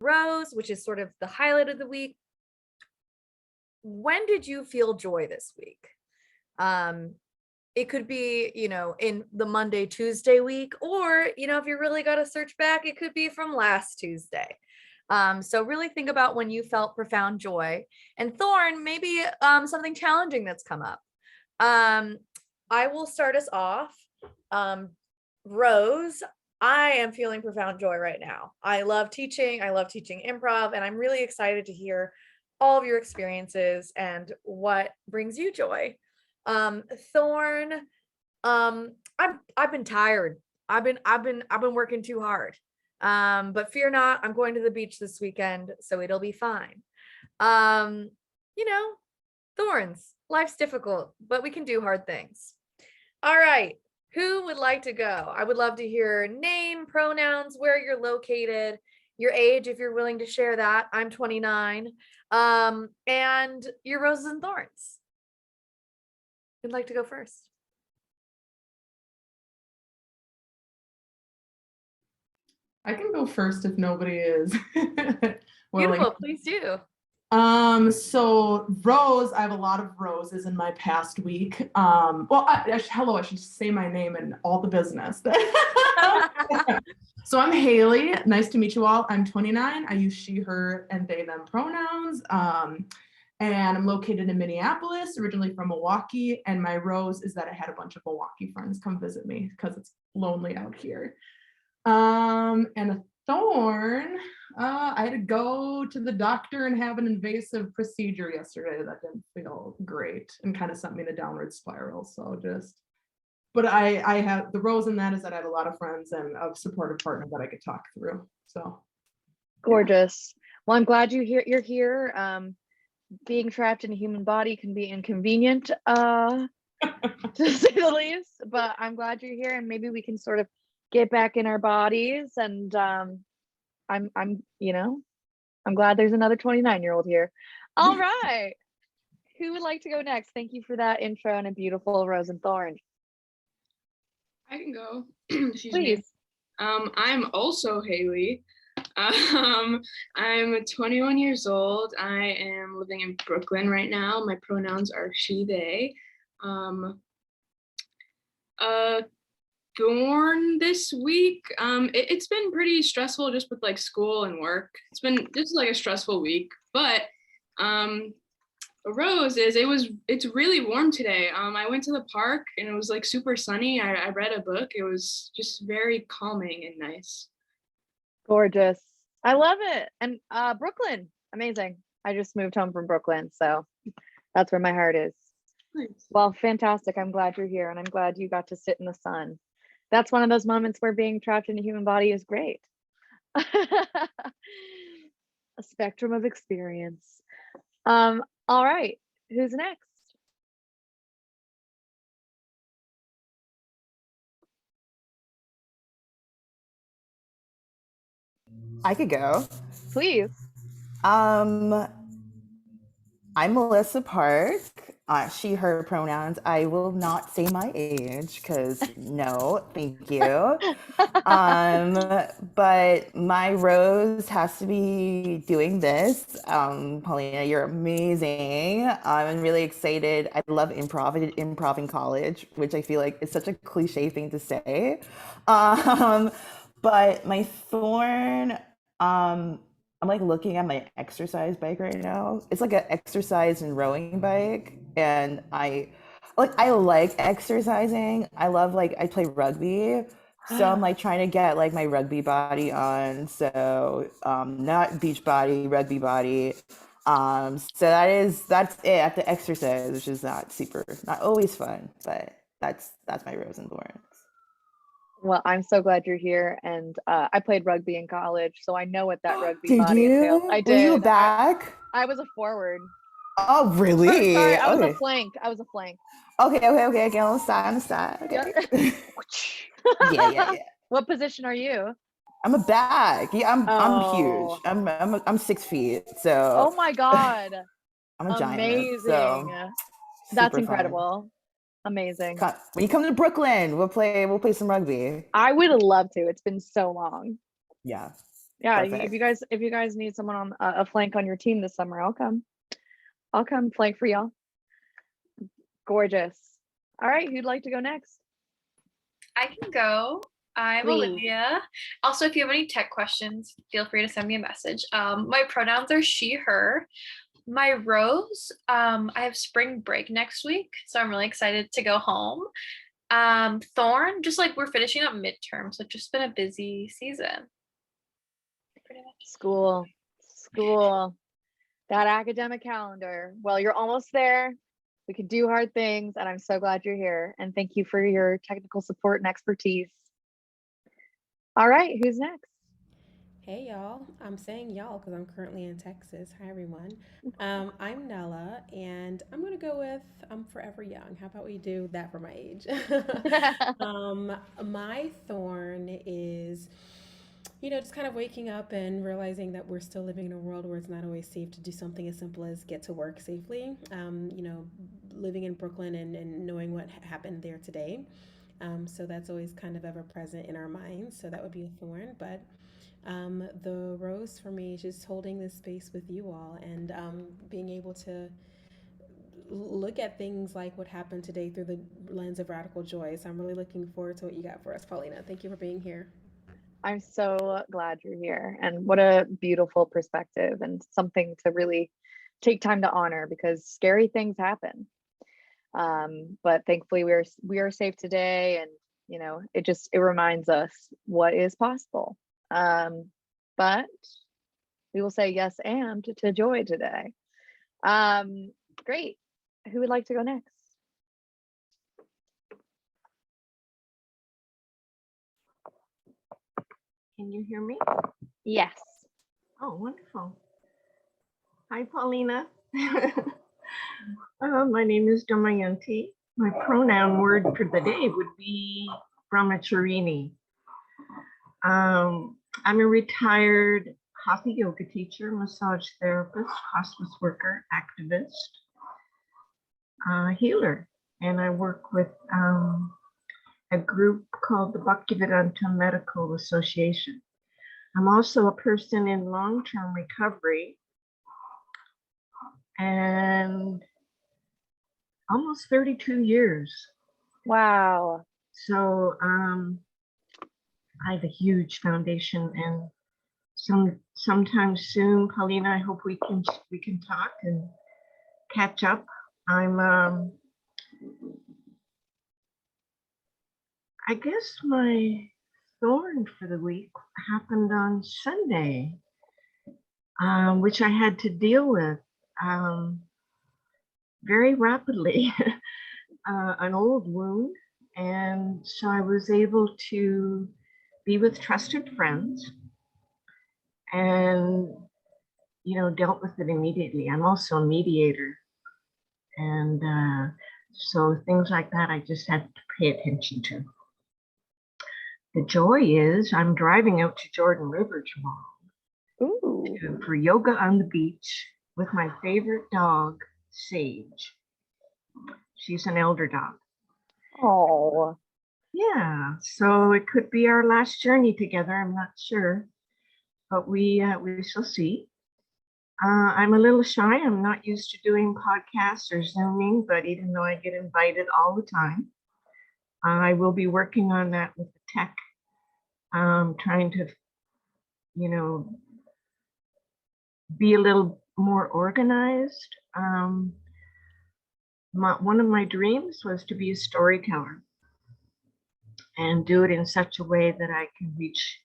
Rose, which is sort of the highlight of the week. When did you feel joy this week? It could be, in the Monday, Tuesday week, or, if you really got to search back, it could be from last Tuesday. So really think about when you felt profound joy. And Thorn, maybe something challenging that's come up. I will start us off. Rose, I am feeling profound joy right now. I love teaching. I love teaching improv, and I'm really excited to hear all of your experiences and what brings you joy. Thorn, I've been tired. I've been working too hard. But fear not, I'm going to the beach this weekend, so it'll be fine. Thorns, life's difficult, but we can do hard things. All right. Who would like to go? I would love to hear name, pronouns, where you're located, your age, if you're willing to share that. I'm 29. And your roses and thorns. Who'd like to go first? I can go first if nobody is. Beautiful, please do. So Rose, I have a lot of roses in my past week. Hello, I should say my name and all the business. So I'm Haley. Nice to meet you all. I'm 29. I use she, her, and they, them pronouns. And I'm located in Minneapolis, originally from Milwaukee. And my rose is that I had a bunch of Milwaukee friends come visit me because it's lonely out here. And a thorn, I had to go to the doctor and have an invasive procedure yesterday that didn't feel great and kind of sent me in a downward spiral. But I have the rose in that is that I have a lot of friends and a supportive partner that I could talk through. So gorgeous. Yeah. Well, I'm glad you're here. Being trapped in a human body can be inconvenient, to say the least, but I'm glad you're here, and maybe we can sort of get back in our bodies. And I'm glad there's another 29-year-old here. All right. Who would like to go next? Thank you for that intro and a beautiful rose and thorn. I can go. Please. I'm also Haley. I'm 21 years old. I am living in Brooklyn right now. My pronouns are she, they. Thorn this week. It's been pretty stressful just with like school and work. It's been just like a stressful week, but a rose is it's really warm today. I went to the park and it was like super sunny. I read a book. It was just very calming and nice. Gorgeous. I love it. And Brooklyn, amazing. I just moved home from Brooklyn, so that's where my heart is. Nice. Well, fantastic. I'm glad you're here, and I'm glad you got to sit in the sun. That's one of those moments where being trapped in a human body is great. A spectrum of experience. All right, who's next? I could go. Please. I'm Melissa Park. She, her pronouns. I will not say my age because no, thank you. But my rose has to be doing this. Paulina, you're amazing. I'm really excited. I love improv. I did improv in college, which I feel like is such a cliche thing to say. But my thorn, I'm like looking at my exercise bike right now. It's like an exercise and rowing bike. And I like exercising. I play rugby. So I'm like trying to get like my rugby body on. So not beach body, rugby body. So that's it at the exercise, which is not always fun, but that's my rose and thorns. Well, I'm so glad you're here, and I played rugby in college, so I know what that rugby body entails. I did. Were you a back? I was a forward. Oh, really? Sorry, I was a flank. Okay, I understand. Okay. Yeah. What position are you? I'm a back. Yeah, I'm huge. I'm 6 feet. So. Oh my God. I'm a giant. Amazing. So that's incredible. Fun. Amazing. When you come to Brooklyn, we'll play some rugby. I would love to. It's been so long. Yeah. Yeah, Perfect. if you guys need someone on a flank on your team this summer, I'll come flank for y'all. Gorgeous. All right, who'd like to go next? I can go. I'm Please. Olivia. Also, if you have any tech questions, feel free to send me a message. My pronouns are she, her. My rose, I have spring break next week, so I'm really excited to go home. Thorn, just like we're finishing up midterm, so it's just been a busy season. Pretty much. School, that academic calendar. Well, you're almost there. We can do hard things, and I'm so glad you're here. And thank you for your technical support and expertise. All right, who's next? Hey y'all, I'm saying y'all because I'm currently in Texas. Hi everyone. I'm Nella and I'm gonna go with I'm forever young. How about we do that for my age? My thorn is, just kind of waking up and realizing that we're still living in a world where it's not always safe to do something as simple as get to work safely. Living in Brooklyn and knowing what happened there today. So that's always kind of ever present in our minds. So that would be a thorn, but the rose for me is just holding this space with you all and being able to look at things like what happened today through the lens of radical joy. So I'm really looking forward to what you got for us, Paulina. Thank you for being here. I'm so glad you're here, and what a beautiful perspective and something to really take time to honor, because scary things happen. But thankfully we are safe today, and it reminds us what is possible. But we will say yes and to joy today. Great. Who would like to go next? Can you hear me? Yes. Oh, wonderful. Hi, Paulina. My name is Damayanti. My pronoun word for the day would be brahmacharini. I'm a retired hatha yoga teacher, massage therapist, hospice worker, activist, healer, and I work with a group called the Bhaktivedanta Medical Association. I'm also a person in long-term recovery and almost 32 years. Wow. So I have a huge foundation, and sometime soon, Paulina, I hope we can talk and catch up. I guess my thorn for the week happened on Sunday, which I had to deal with very rapidly, an old wound. And so I was able to be with trusted friends and, dealt with it immediately. I'm also a mediator. And so things like that, I just had to pay attention to. The joy is I'm driving out to Jordan River tomorrow for yoga on the beach with my favorite dog, Sage. She's an elder dog. Oh. Yeah, so it could be our last journey together. I'm not sure, but we shall see. I'm a little shy. I'm not used to doing podcasts or Zooming, but even though I get invited all the time, I will be working on that with the tech, trying to, be a little more organized. One of my dreams was to be a storyteller and do it in such a way that I can reach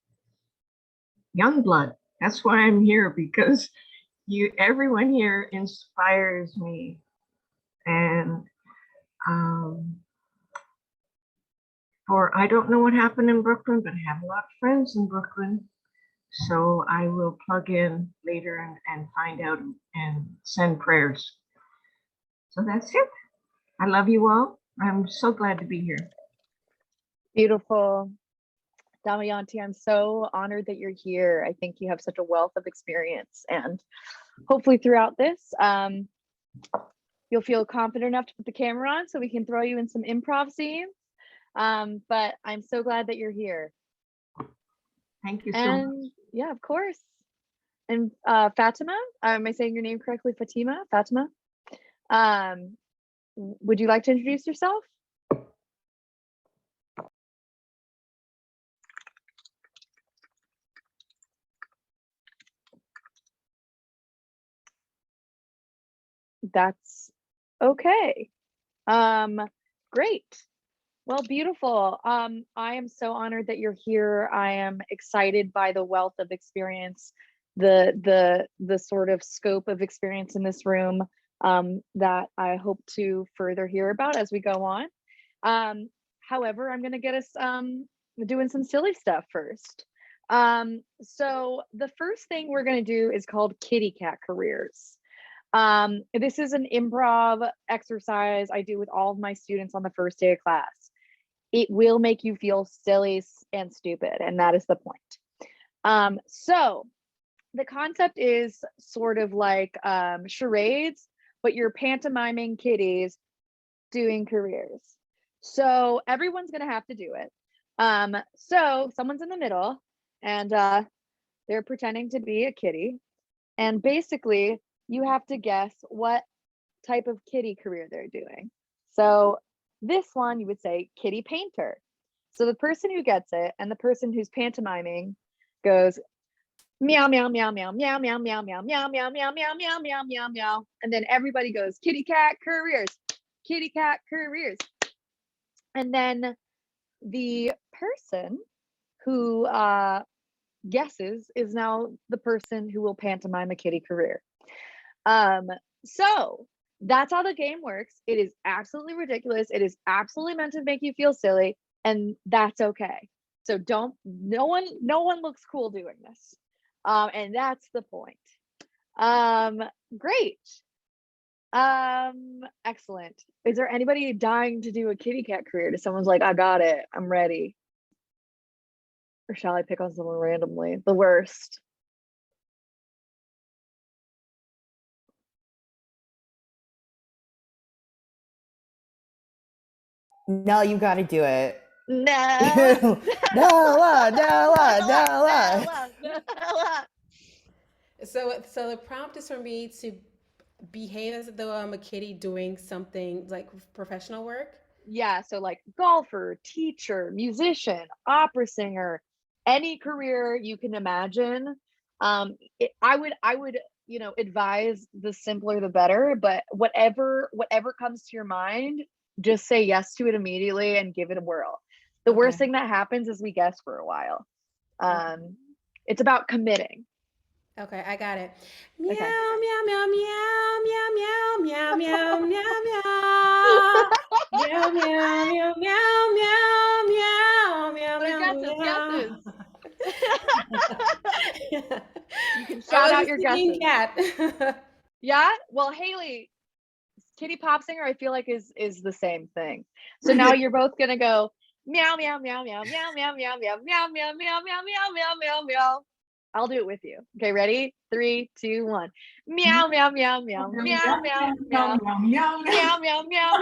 young blood. That's why I'm here, because everyone here inspires me. And I don't know what happened in Brooklyn, but I have a lot of friends in Brooklyn. So I will plug in later and find out and send prayers. So that's it. I love you all. I'm so glad to be here. Beautiful. Damayanti, I'm so honored that you're here. I think you have such a wealth of experience, and hopefully throughout this, you'll feel confident enough to put the camera on so we can throw you in some improv scenes. But I'm so glad that you're here. Thank you so much. And yeah, of course. And Fatima, am I saying your name correctly? Fatima? Would you like to introduce yourself? That's okay. Great. Well, beautiful. I am so honored that you're here. I am excited by the wealth of experience, the sort of scope of experience in this room that I hope to further hear about as we go on. However, I'm going to get us doing some silly stuff first. So the first thing we're going to do is called kitty cat careers. This is an improv exercise I do with all of my students on the first day of class. It will make you feel silly and stupid, and that is the point. So the concept is sort of like charades, but you're pantomiming kitties doing careers. So everyone's gonna have to do it. So someone's in the middle, and they're pretending to be a kitty, and basically you have to guess what type of kitty career they're doing. So this one, you would say kitty painter. So the person who gets it and the person who's pantomiming goes meow, meow, meow, meow, meow, meow, meow, meow, meow, meow, meow, meow, meow, meow, meow, meow. And then everybody goes kitty cat careers, kitty cat careers. And then the person who guesses is now the person who will pantomime a kitty career. So that's how the game works. It is absolutely ridiculous. It is absolutely meant to make you feel silly, and that's okay. So no one looks cool doing this. And that's the point. Great. Excellent. Is there anybody dying to do a kitty cat career? Does someone's like, I got it, I'm ready? Or shall I pick on someone randomly? The worst. No, you got to do it. No. So the prompt is for me to behave as though I'm a kitty doing something like professional work. Yeah, so like golfer, teacher, musician, opera singer, any career you can imagine. I would advise the simpler the better, but whatever comes to your mind, just say yes to it immediately and give it a whirl. The worst thing that happens is we guess for a while. It's about committing. Okay, I got it. Meow, Okay. meow, meow, meow, meow, meow, meow, meow, meow, meow, meow, meow, meow, meow, meow, meow, meow, Guesses. meow. You can shout out your guesses. Cat. Yeah. Well, Haley, kitty pop singer, I feel like is the same thing. So now you're both gonna go meow, meow, meow, meow, meow, meow, meow, meow, meow, meow, meow, meow, meow, meow, meow, meow. I'll do it with you. Okay, ready? 3, 2, 1. Meow, meow, meow, meow, meow, meow, meow, meow, meow, meow, meow, meow,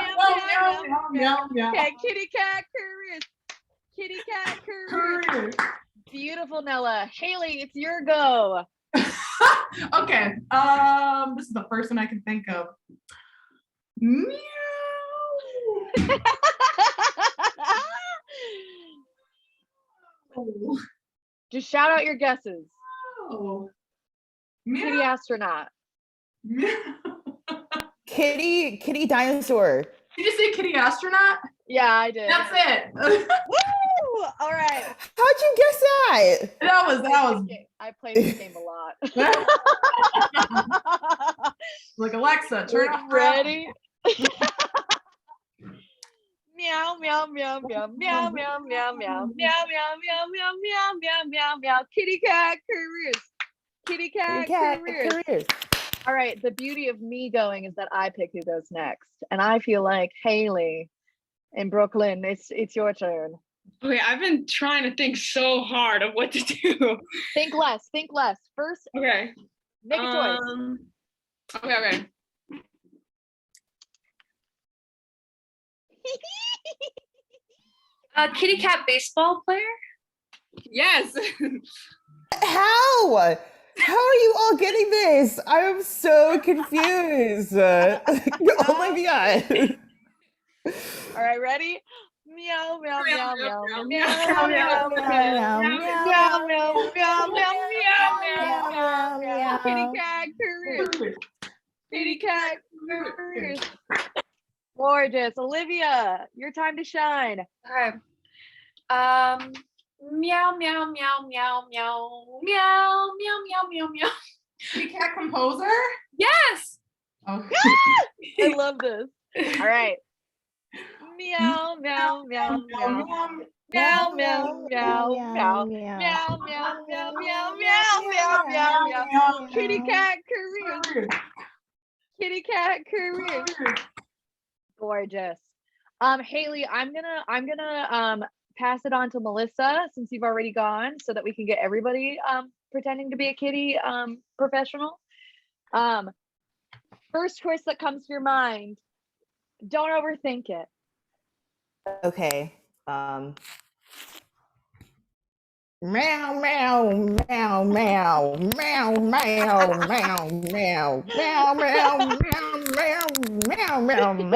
meow, meow. Okay, kitty cat careers. Kitty cat careers. Beautiful, Nella. Haley, it's your go. Okay. This is the first one I can think of. Meow. Just shout out your guesses. Oh. Kitty astronaut. Kitty dinosaur. Did you say kitty astronaut? Yeah, I did. That's it. Woo! All right. How'd you guess that? That was I played this game a lot. like Alexa, turn off. Ready? Meow, meow, meow, meow, meow, meow, meow, meow, meow, meow, meow, meow, meow, meow, meow, meow. Kitty cat careers. Kitty cat careers. All right. The beauty of me going is that I pick who goes next, and I feel like Haley in Brooklyn. It's your turn. Okay, I've been trying to think so hard of what to do. Think less. First, Okay. make a choice. Okay. Kitty cat baseball player? Yes. How? How are you all getting this? I am so confused. Oh my god. All right, ready? Meow, meow, meow, meow, meow, Meow, meow, meow, meow, meow, meow, meow, meow, meow, meow, meow, meow, meow. Kitty meow. cat careers. Kitty cat careers. Gorgeous. Olivia, your time to shine. Okay. Meow, meow, meow, meow, meow, meow, meow, meow, meow, meow. Kitty cat composer? Yes. Okay. I love this. All right. Meow, meow, meow, meow. Meow, meow, meow, meow. Meow, meow, meow, meow, meow, meow, meow. Kitty cat careers. Kitty cat careers. Gorgeous. Haley, I'm gonna pass it on to Melissa since you've already gone so that we can get everybody pretending to be a kitty professional. First choice that comes to your mind. Don't overthink it. Okay. Meow, meow, meow, meow, meow, meow, meow, meow, meow, meow, meow, meow, meow, meow, meow.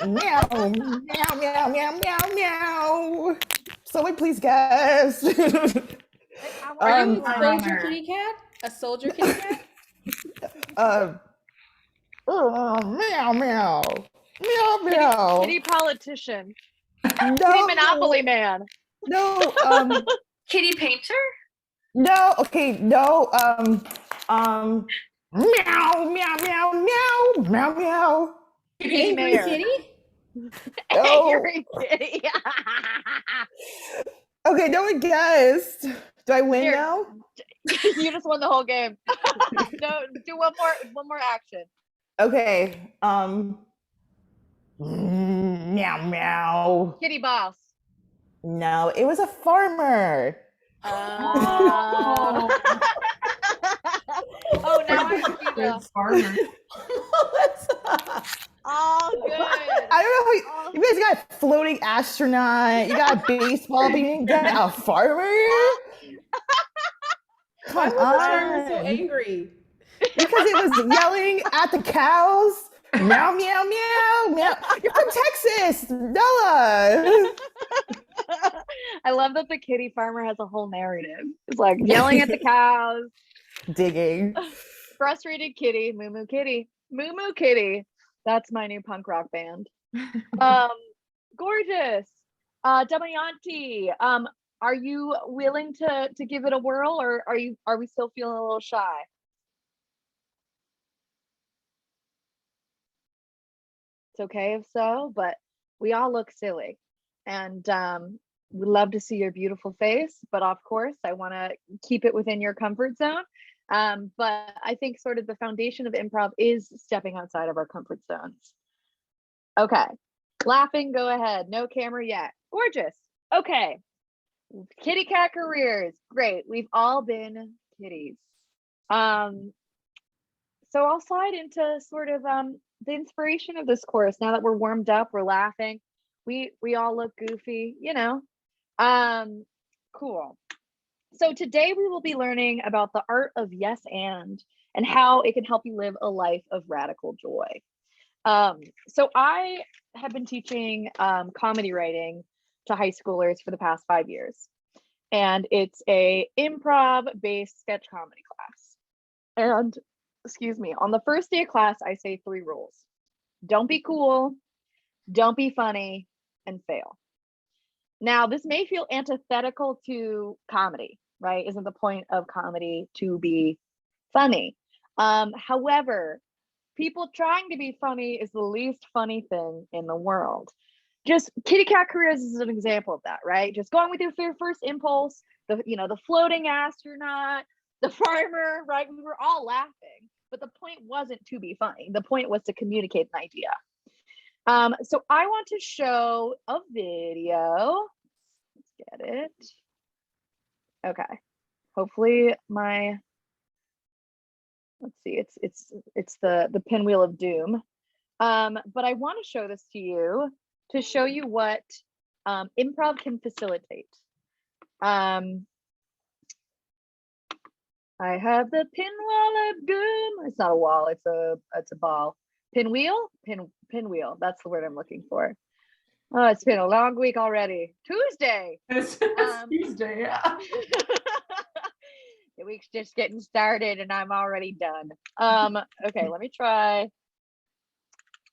Meow, meow, meow, meow, meow, meow. Someone please guess. Are you a Um, soldier kitty cat? A soldier kitty cat? Meow, meow. Meow, meow. Kitty politician. No. Kitty Monopoly man. No, Kitty painter? no, okay, no, meow, meow, meow, meow, meow, meow. Kitty Angry mayor. kitty? No. Angry kitty. Okay, no one guessed. Do I win Here. now? You just won the whole game. No, do one more action. Okay, meow, meow. Kitty boss. No, it was a farmer. Oh, now I see the. Good farmer. Oh, good. I don't know how you guys got a floating astronaut, you got a baseball, but you didn't get a farmer? Why Come was the farmer so on. angry? Because it was yelling at the cows. Meow, meow, meow, meow. You're from Texas, Nella. I love that the kitty farmer has a whole narrative. It's like yelling at the cows, Digging. frustrated kitty, moo moo kitty, moo moo kitty. That's my new punk rock band. Gorgeous. Damayanti, are you willing to give it a whirl, or are we still feeling a little shy? It's okay if so, but we all look silly, and we'd love to see your beautiful face. But of course, I want to keep it within your comfort zone. But I think sort of the foundation of improv is stepping outside of our comfort zones. Okay, laughing, go ahead. No camera yet. Gorgeous. Okay, kitty cat careers. Great. We've all been kitties. So I'll slide into sort of the inspiration of this course. Now that we're warmed up, we're laughing. We all look goofy, you know. Cool. So today we will be learning about the art of yes and how it can help you live a life of radical joy. So I have been teaching comedy writing to high schoolers for the past 5 years. And it's a improv-based sketch comedy class. And excuse me, on the first day of class, I say 3 rules. Don't be cool, don't be funny, and fail. Now, this may feel antithetical to comedy, right? Isn't the point of comedy to be funny? However, people trying to be funny is the least funny thing in the world. Just kitty cat careers is an example of that, right? Just going with your first impulse, the floating astronaut, the farmer, right? We were all laughing, but the point wasn't to be funny. The point was to communicate an idea. So I want to show a video. Let's get it. Okay. Hopefully let's see, it's the Pinwheel of Doom. But I want to show this to you to show you what improv can facilitate. I have the Pinwheel of Doom. It's not a wall, it's a ball. Pinwheel? Pinwheel. That's the word I'm looking for. Oh, it's been a long week already. Tuesday. It's Tuesday, yeah. The week's just getting started and I'm already done. Okay, let me try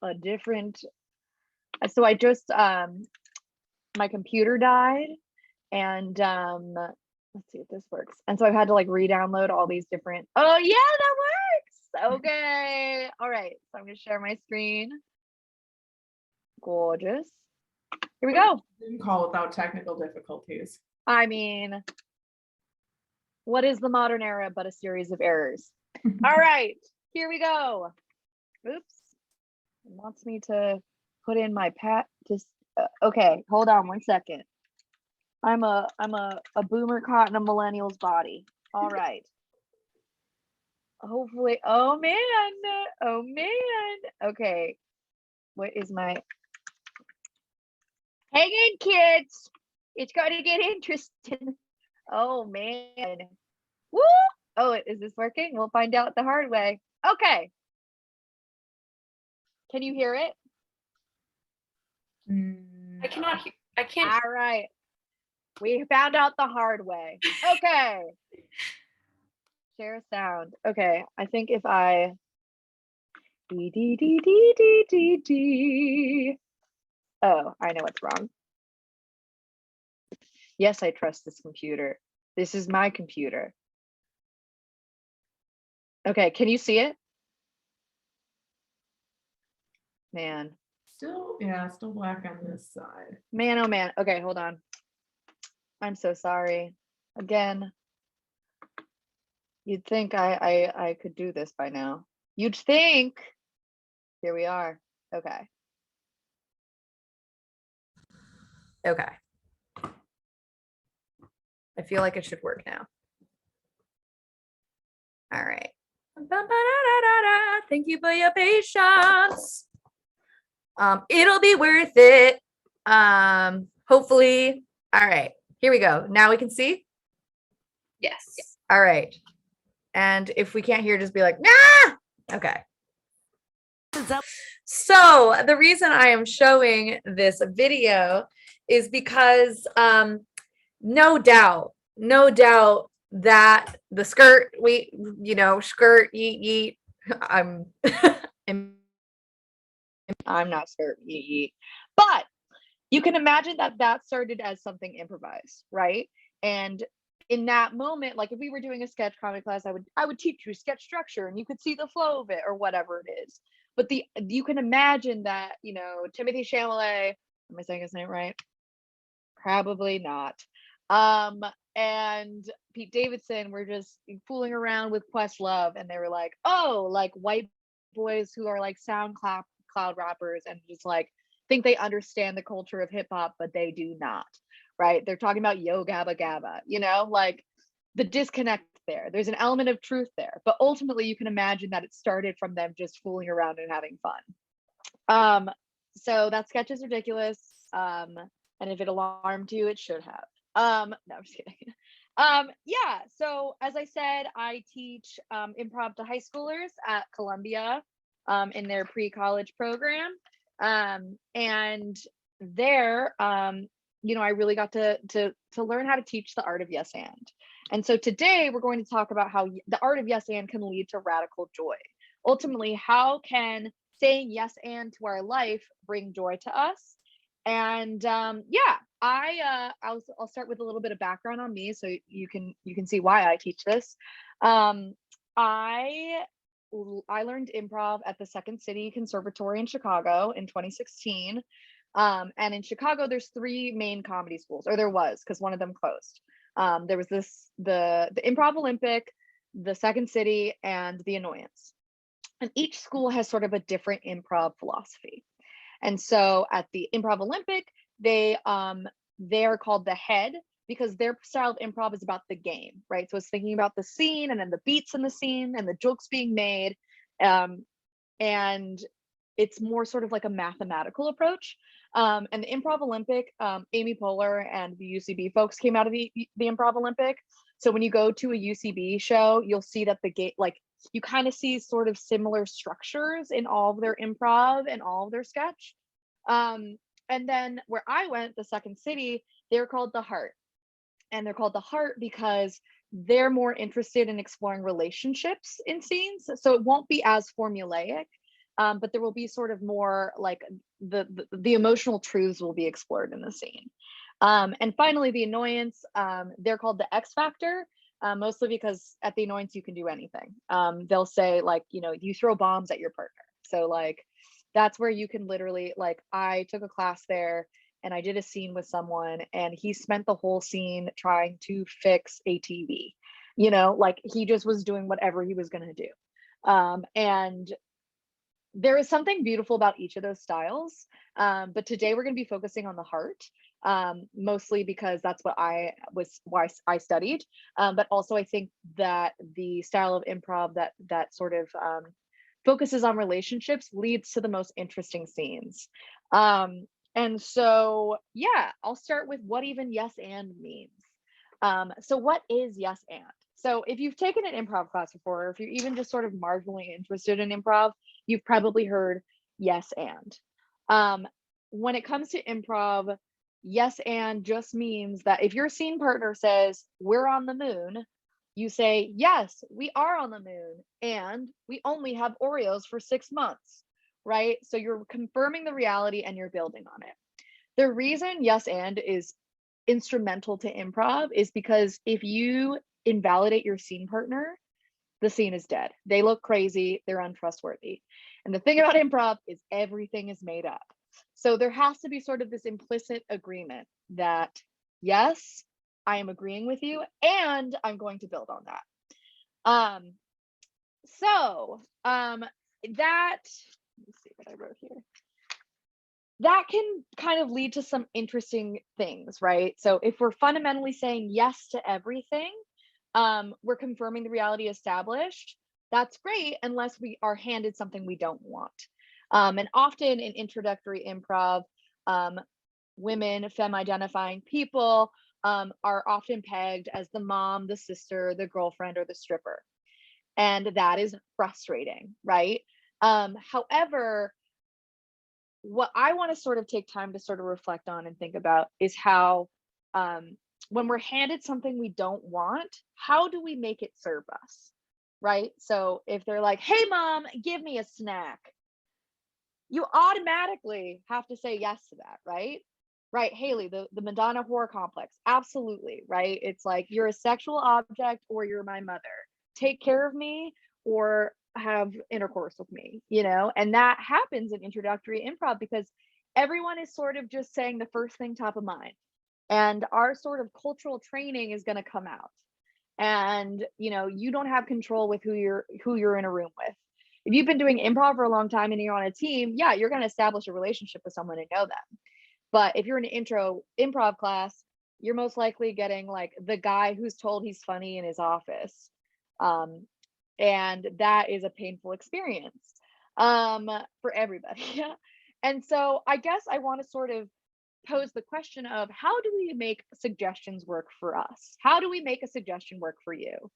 a different. So I just my computer died and let's see if this works. And so I've had to like re-download all these different. Oh yeah, that works. Okay. All right. So I'm gonna share my screen. Gorgeous. Here we go. Zoom call without technical difficulties. I mean, what is the modern era but a series of errors? All right, here we go. Oops. It wants me to put in my just okay, hold on one second. I'm a boomer caught in a millennial's body. All right. Hopefully, oh man. Okay. What is my hang in, kids? It's gonna get interesting. Oh man. Woo! Oh, is this working? We'll find out the hard way. Okay. Can you hear it? I cannot hear. I can't. All right. We found out the hard way. Okay. Share sound. Okay. I think if I Oh, I know what's wrong. Yes, I trust this computer. This is my computer. Okay, can you see it? Man. Still black on this side. Man, oh man. Okay, hold on. I'm so sorry. Again. You'd think I could do this by now. You'd think. Here we are. Okay. Okay. I feel like it should work now. All right. Thank you for your patience. It'll be worth it. Hopefully. All right. Here we go. Now we can see. Yes. All right. And if we can't hear, just be like, nah. Okay. So the reason I am showing this video is because no doubt that the skirt, skirt, yeet. I'm not skirt, yeet. But you can imagine that started as something improvised, right? And in that moment, like if we were doing a sketch comedy class, I would teach you sketch structure and you could see the flow of it or whatever it is. But you can imagine that, Timothy Chalamet, am I saying his name right? Probably not. And Pete Davidson were just fooling around with Questlove and they were like, oh, like white boys who are like SoundCloud rappers and just like think they understand the culture of hip hop, but they do not, right? They're talking about yo gabba gabba, like the disconnect there. There's an element of truth there, but ultimately you can imagine that it started from them just fooling around and having fun. So that sketch is ridiculous. And if it alarmed you, it should have. No, I'm just kidding. Yeah, so as I said, I teach improv to high schoolers at Columbia in their pre-college program. And there, I really got to learn how to teach the art of yes and so today we're going to talk about how the art of yes and can lead to radical joy. Ultimately, how can saying yes and to our life bring joy to us? And yeah, I'll start with a little bit of background on me so you can see why I teach this. I learned improv at the Second City Conservatory in Chicago in 2016. And in Chicago, there's 3 main comedy schools, or there was, because one of them closed. There was the Improv Olympic, the Second City, and the Annoyance. And each school has sort of a different improv philosophy. And so at the Improv Olympic, they're called the head because their style of improv is about the game, right? So it's thinking about the scene and then the beats in the scene and the jokes being made. And it's more sort of like a mathematical approach. And the Improv Olympic, Amy Poehler and the UCB folks came out of the Improv Olympic. So when you go to a UCB show, you'll see that the gate, like you kind of see sort of similar structures in all of their improv and all of their sketch. And then where I went, the second city, they're called The Heart. And they're called The Heart because they're more interested in exploring relationships in scenes. So it won't be as formulaic, but there will be sort of more like the emotional truths will be explored in the scene. And finally, the Annoyance, they're called The X Factor, mostly because at the Annoyance, you can do anything. They'll say like, you know, you throw bombs at your partner. So like, that's where you can literally, like, I took a class there and I did a scene with someone and he spent the whole scene trying to fix a TV, you know, like he just was doing whatever he was going to do. And there is something beautiful about each of those styles. But today we're going to be focusing on The Heart, mostly because that's what why I studied. But also I think that the style of improv that sort of focuses on relationships leads to the most interesting scenes. And so, yeah, I'll start with what even yes and means. So what is yes and? So if you've taken an improv class before, or if you're even just sort of marginally interested in improv, you've probably heard yes and. When it comes to improv, yes and just means that if your scene partner says, we're on the moon, you say, yes, we are on the moon, and we only have Oreos for 6 months, right? So you're confirming the reality and you're building on it. The reason yes and is instrumental to improv is because if you invalidate your scene partner, the scene is dead. They look crazy, they're untrustworthy. And the thing about improv is everything is made up. So there has to be sort of this implicit agreement that, yes, I am agreeing with you and I'm going to build on that. That, let me see what I wrote here. That can kind of lead to some interesting things, right? So if we're fundamentally saying yes to everything, we're confirming the reality established. That's great, unless we are handed something we don't want. And often in introductory improv, women, femme-identifying people are often pegged as the mom, the sister, the girlfriend, or the stripper. And that is frustrating, right? However, what I want to sort of take time to sort of reflect on and think about is how when we're handed something we don't want, how do we make it serve us, right? So if they're like, hey mom, give me a snack, you automatically have to say yes to that, right? Right, Haley, the Madonna horror complex, absolutely, right? It's like, you're a sexual object or you're my mother. Take care of me or have intercourse with me, you know? And that happens in introductory improv because everyone is sort of just saying the first thing top of mind. And our sort of cultural training is going to come out. And, you know, you don't have control with who you're in a room with. If you've been doing improv for a long time and you're on a team, yeah, you're going to establish a relationship with someone and know them. But if you're in an intro improv class, you're most likely getting like the guy who's told he's funny in his office. And that is a painful experience for everybody. And so I guess I want to sort of pose the question of, how do we make suggestions work for us? How do we make a suggestion work for you?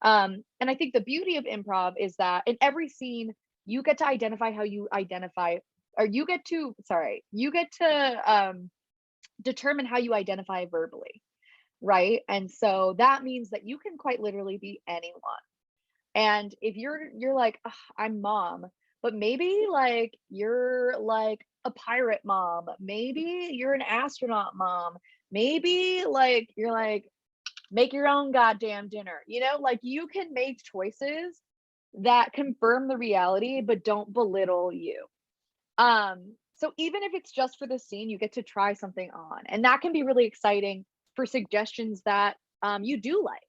And I think the beauty of improv is that in every scene, you get to identify how you identify, or you get to determine how you identify verbally, right? And so that means that you can quite literally be anyone. And if you're like, I'm mom, but maybe like you're like a pirate mom, maybe you're an astronaut mom, maybe like you're like, make your own goddamn dinner, you know, like you can make choices that confirm the reality but don't belittle you. So even if it's just for the scene, you get to try something on, and that can be really exciting for suggestions that you do like,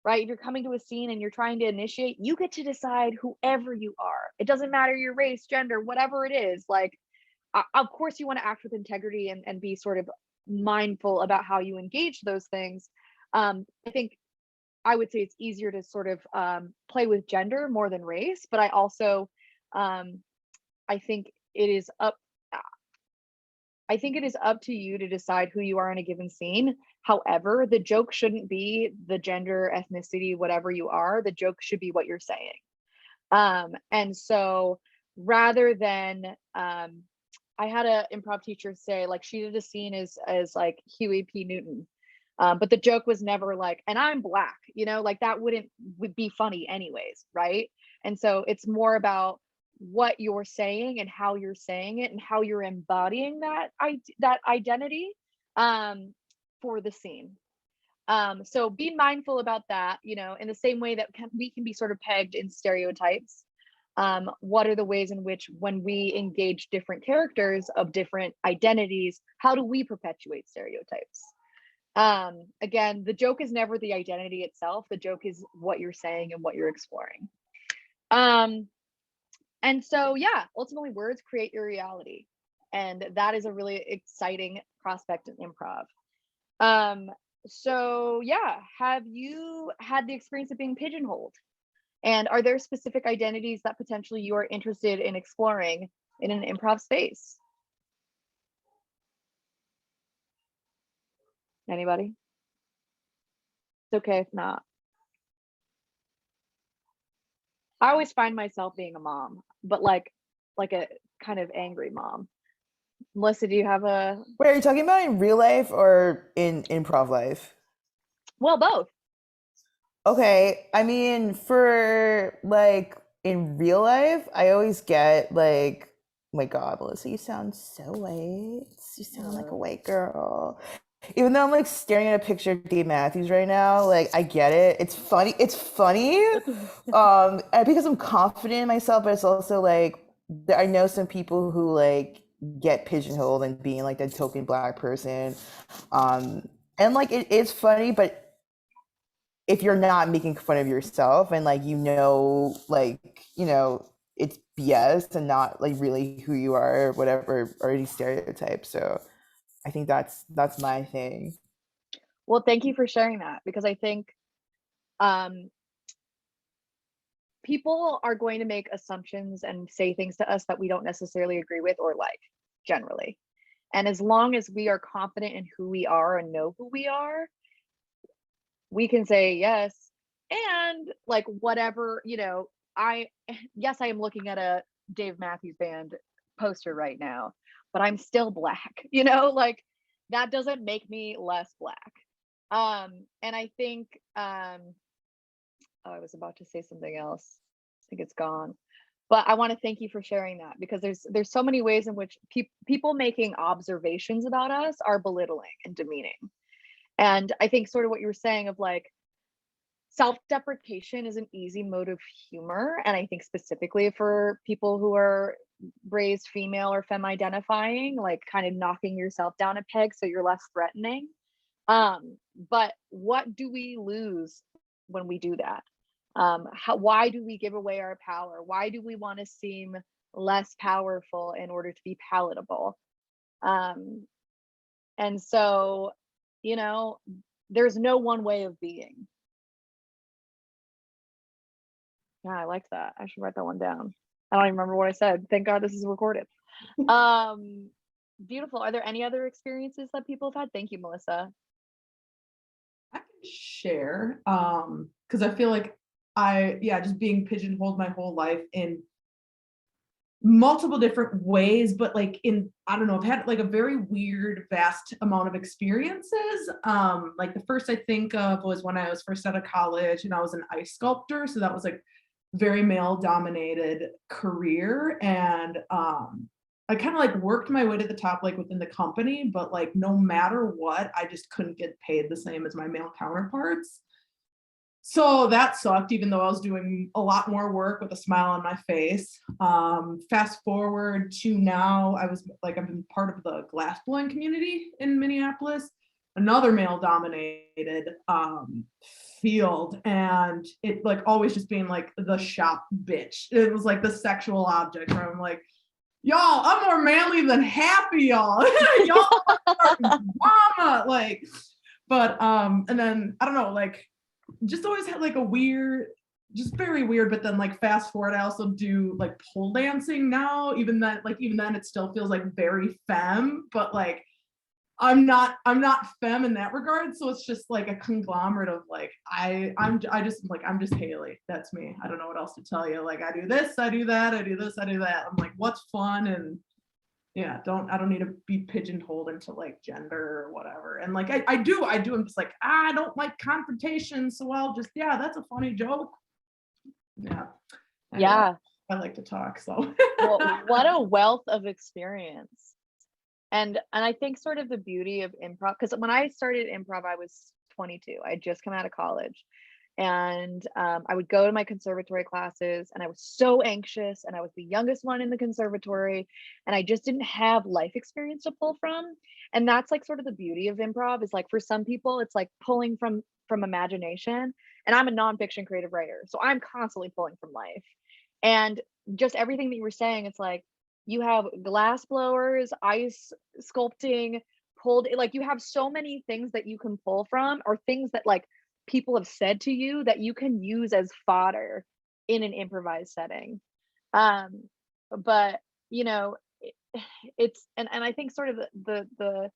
right? If you're coming to a scene and you're trying to initiate, you get to decide whoever you are. It doesn't matter your race, gender, whatever it is. Like, of course you want to act with integrity and be sort of mindful about how you engage those things. I think I would say it's easier to sort of play with gender more than race, but I also I think it is up. I think it is up to you to decide who you are in a given scene. However, the joke shouldn't be the gender, ethnicity, whatever you are. The joke should be what you're saying. And so rather than, I had an improv teacher say, like, she did a scene as like Huey P. Newton. But the joke was never like, and I'm black, you know, like that would be funny anyways, right? And so it's more about what you're saying and how you're saying it and how you're embodying that identity for the scene. So be mindful about that, you know, in the same way that we can be sort of pegged in stereotypes. What are the ways in which, when we engage different characters of different identities, how do we perpetuate stereotypes? Again, the joke is never the identity itself. The joke is what you're saying and what you're exploring. And so, yeah, ultimately words create your reality. And that is a really exciting prospect in improv. So yeah, have you had the experience of being pigeonholed? And are there specific identities that potentially you are interested in exploring in an improv space? Anybody? It's okay if not. I always find myself being a mom, but like a kind of angry mom. Melissa, do you have a? Wait, are you talking about in real life or in improv life? Well, both. Okay, I mean, for like in real life, I always get like, oh my God, Melissa, you sound so white. You sound like a white girl. Even though I'm like staring at a picture of Dave Matthews right now, like I get it. It's funny. It's funny, and because I'm confident in myself, but it's also like I know some people who like get pigeonholed and being like the token black person, and like it is funny, but if you're not making fun of yourself and like like it's BS and not like really who you are or whatever, or any stereotypes. So I think that's my thing. Well, thank you for sharing that, because I think people are going to make assumptions and say things to us that we don't necessarily agree with or like, generally. And as long as we are confident in who we are and know who we are, we can say yes. And like whatever, you know, I am looking at a Dave Matthews Band poster right now, but I'm still black, you know, like that doesn't make me less black. And I think I was about to say something else. I think it's gone. But I want to thank you for sharing that, because there's so many ways in which people making observations about us are belittling and demeaning. And I think sort of what you were saying of like self-deprecation is an easy mode of humor. And I think specifically for people who are raised female or femme identifying, like kind of knocking yourself down a peg so you're less threatening. But what do we lose when we do that? Why do we give away our power? Why do we want to seem less powerful in order to be palatable? And so, you know, there's no one way of being. Yeah, I like that. I should write that one down. I don't even remember what I said. Thank God this is recorded. Beautiful. Are there any other experiences that people have had? Thank you, Melissa. I can share because I feel like just being pigeonholed my whole life in multiple different ways, but like I don't know, I've had like a very weird, vast amount of experiences. Like the first I think of was when I was first out of college and I was an ice sculptor. So that was like very male dominated career. And I kind of like worked my way to the top, like within the company, but like no matter what, I just couldn't get paid the same as my male counterparts. So that sucked, even though I was doing a lot more work with a smile on my face. Fast forward to now, I've been part of the glass blowing community in Minneapolis, another male dominated field. And it like always just being like the shop bitch. It was like the sexual object where I'm like, y'all, I'm more manly than happy, y'all. Y'all are drama, like, but and then I don't know, like just always had like a weird just very weird. But then like fast forward, I also do like pole dancing now. Even then it still feels like very femme, but like I'm not femme in that regard. So it's just like a conglomerate of like I'm just Haley. That's me. I don't know what else to tell you. Like I do this, I do that, I do this, I do that. I'm like, what's fun? And yeah, I don't need to be pigeonholed into like gender or whatever. And like I do. I'm just like, I don't like confrontation. So I'll just, yeah, that's a funny joke. Yeah. Yeah. I like to talk. So Well, what a wealth of experience. And I think sort of the beauty of improv, because when I started improv, I was 22. I had just come out of college. And I would go to my conservatory classes, and I was so anxious, and I was the youngest one in the conservatory, and I just didn't have life experience to pull from. And that's like sort of the beauty of improv, is like for some people it's like pulling from imagination, and I'm a nonfiction creative writer, so I'm constantly pulling from life. And just everything that you were saying, it's like you have glass blowers, ice sculpting, pulled, like you have so many things that you can pull from, or things that like people have said to you that you can use as fodder in an improvised setting. But you know, it's and I think sort of the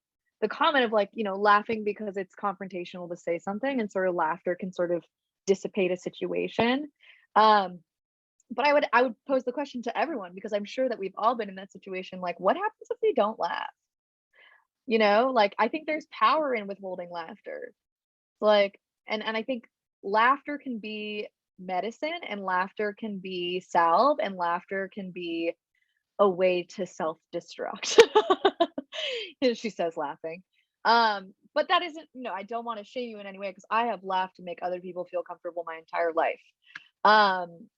comment of like, you know, laughing because it's confrontational to say something, and sort of laughter can sort of dissipate a situation. But I would pose the question to everyone, because I'm sure that we've all been in that situation. Like, what happens if we don't laugh? You know, like I think there's power in withholding laughter. Like, and I think laughter can be medicine, and laughter can be salve, and laughter can be a way to self-destruct. She says, laughing. But that isn't, no, I don't want to shame you in any way, because I have laughed to make other people feel comfortable my entire life.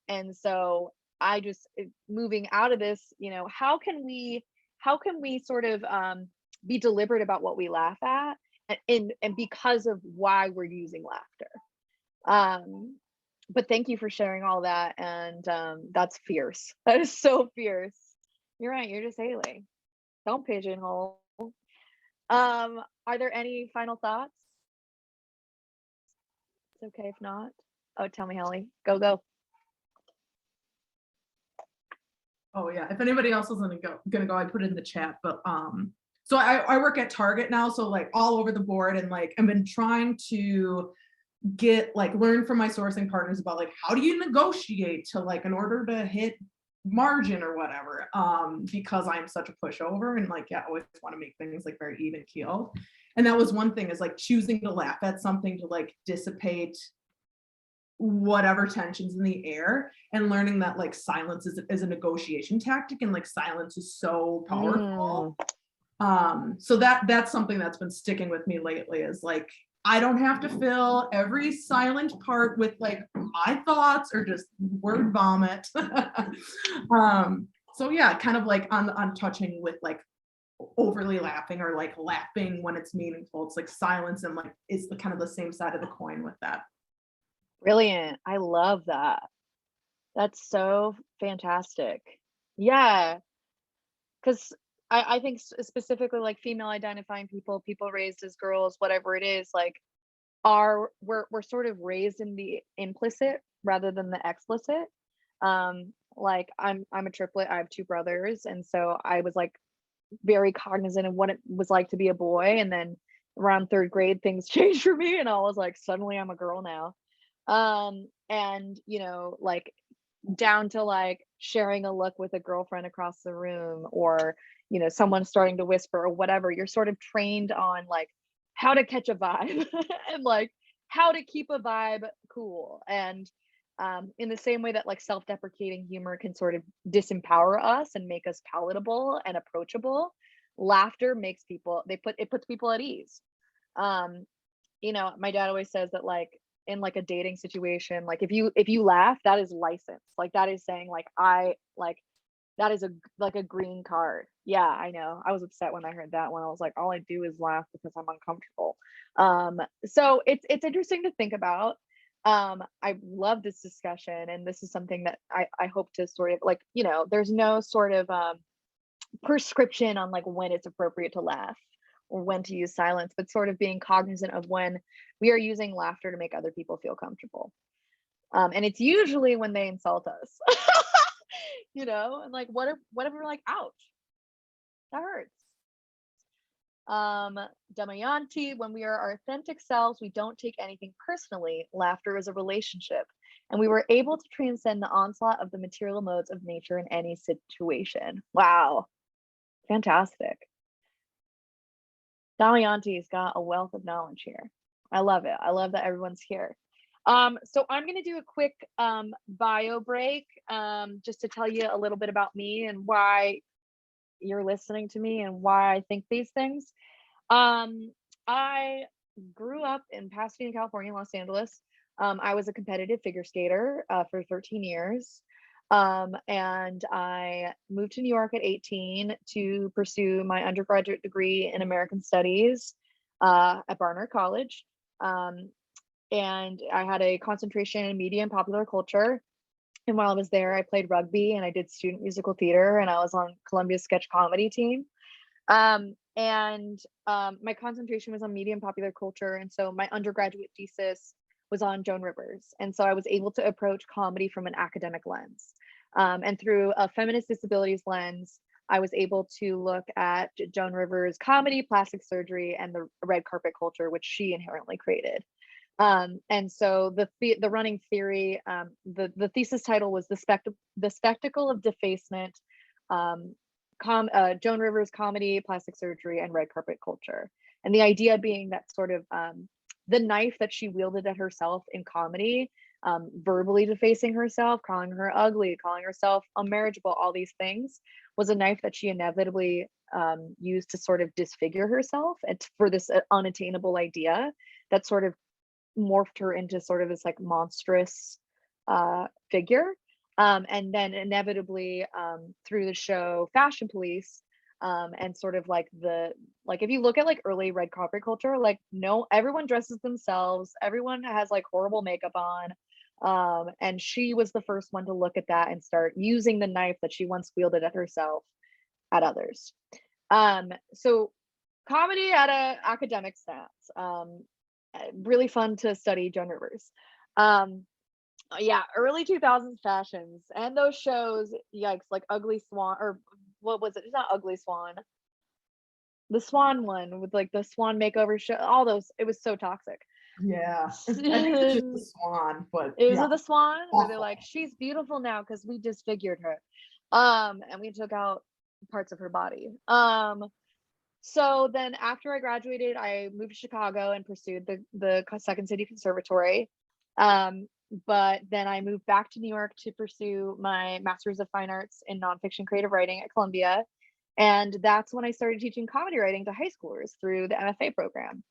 And so I just, moving out of this, you know, how can we sort of be deliberate about what we laugh at, and because of why we're using laughter. But thank you for sharing all that. And that's fierce. That is so fierce. You're right, you're just Haley. Don't pigeonhole. Are there any final thoughts? It's okay if not. Oh, tell me, Haley. Go. oh yeah, if anybody else is gonna go, I put it in the chat. But so I work at Target now, so like all over the board, and like I've been trying to learn from my sourcing partners about like, how do you negotiate to like in order to hit margin or whatever, because I'm such a pushover, and like, yeah, I always want to make things like very even keel. And that was one thing, is like choosing to laugh at something to like dissipate whatever tensions in the air, and learning that like silence is a negotiation tactic, and like silence is so powerful. So that's something that's been sticking with me lately, is like, I don't have to fill every silent part with like my thoughts or just word vomit. So yeah, kind of like on touching with like overly laughing, or like laughing when it's meaningful. It's like silence, and like it's the kind of the same side of the coin with that. Brilliant. I love that. That's so fantastic. Yeah. Because I think specifically like female identifying people raised as girls, whatever it is, like we're sort of raised in the implicit rather than the explicit. Like I'm a triplet. I have two brothers, and so I was like very cognizant of what it was like to be a boy. And then around third grade, things changed for me, and I was like, suddenly I'm a girl now. And you know, like down to like sharing a look with a girlfriend across the room, or you know, someone starting to whisper or whatever. You're sort of trained on like how to catch a vibe and like how to keep a vibe cool. And in the same way that like self-deprecating humor can sort of disempower us and make us palatable and approachable, laughter makes it puts people at ease. You know, my dad always says that like in like a dating situation, like if you laugh, that is license. Like that is saying like that is a green card. Yeah, I know. I was upset when I heard that one. I was like, all I do is laugh because I'm uncomfortable. So it's interesting to think about. I love this discussion, and this is something that I hope to sort of like, you know, there's no sort of prescription on like when it's appropriate to laugh or when to use silence, but sort of being cognizant of when we are using laughter to make other people feel comfortable. And it's usually when they insult us, you know, and like, whatever, like, ouch, that hurts. Damayanti, when we are our authentic selves, we don't take anything personally. Laughter is a relationship, and we were able to transcend the onslaught of the material modes of nature in any situation. Wow, fantastic. Damayanti's got a wealth of knowledge here. I love it. I love that everyone's here. So I'm going to do a quick bio break, just to tell you a little bit about me and why you're listening to me and why I think these things. I grew up in Pasadena, California, Los Angeles. I was a competitive figure skater for 13 years. And I moved to New York at 18 to pursue my undergraduate degree in American Studies at Barnard College. And I had a concentration in media and popular culture. And while I was there, I played rugby and I did student musical theater, and I was on Columbia's sketch comedy team. My concentration was on media and popular culture. And so my undergraduate thesis was on Joan Rivers. And so I was able to approach comedy from an academic lens. And through a feminist disabilities lens, I was able to look at Joan Rivers' comedy, plastic surgery, and the red carpet culture, which she inherently created. And so the running theory, the thesis title was the spectacle of defacement, Joan Rivers' comedy, plastic surgery, and red carpet culture. And the idea being that sort of the knife that she wielded at herself in comedy, verbally defacing herself, calling her ugly, calling herself unmarriageable, all these things, was a knife that she inevitably used to sort of disfigure herself and for this unattainable idea that sort of morphed her into sort of this like monstrous figure. And then inevitably through the show Fashion Police, and sort of like if you look at like early red carpet culture, like everyone dresses themselves, everyone has like horrible makeup on, and she was the first one to look at that and start using the knife that she once wielded at herself at others. So comedy at a academic stance, really fun to study Joan Rivers. Yeah, early 2000s fashions and those shows, yikes, like Ugly Swan, or what was it? It's not Ugly Swan. The Swan one with like the Swan makeover show, all those, it was so toxic. Yeah. I think it's just the Swan, but Is yeah. it the Swan? Where they're Awful. like, she's beautiful now because we disfigured her. And we took out parts of her body. So then after I graduated, I moved to Chicago and pursued the Second City Conservatory. But then I moved back to New York to pursue my Master's of Fine Arts in Nonfiction Creative Writing at Columbia. And that's when I started teaching comedy writing to high schoolers through the MFA program.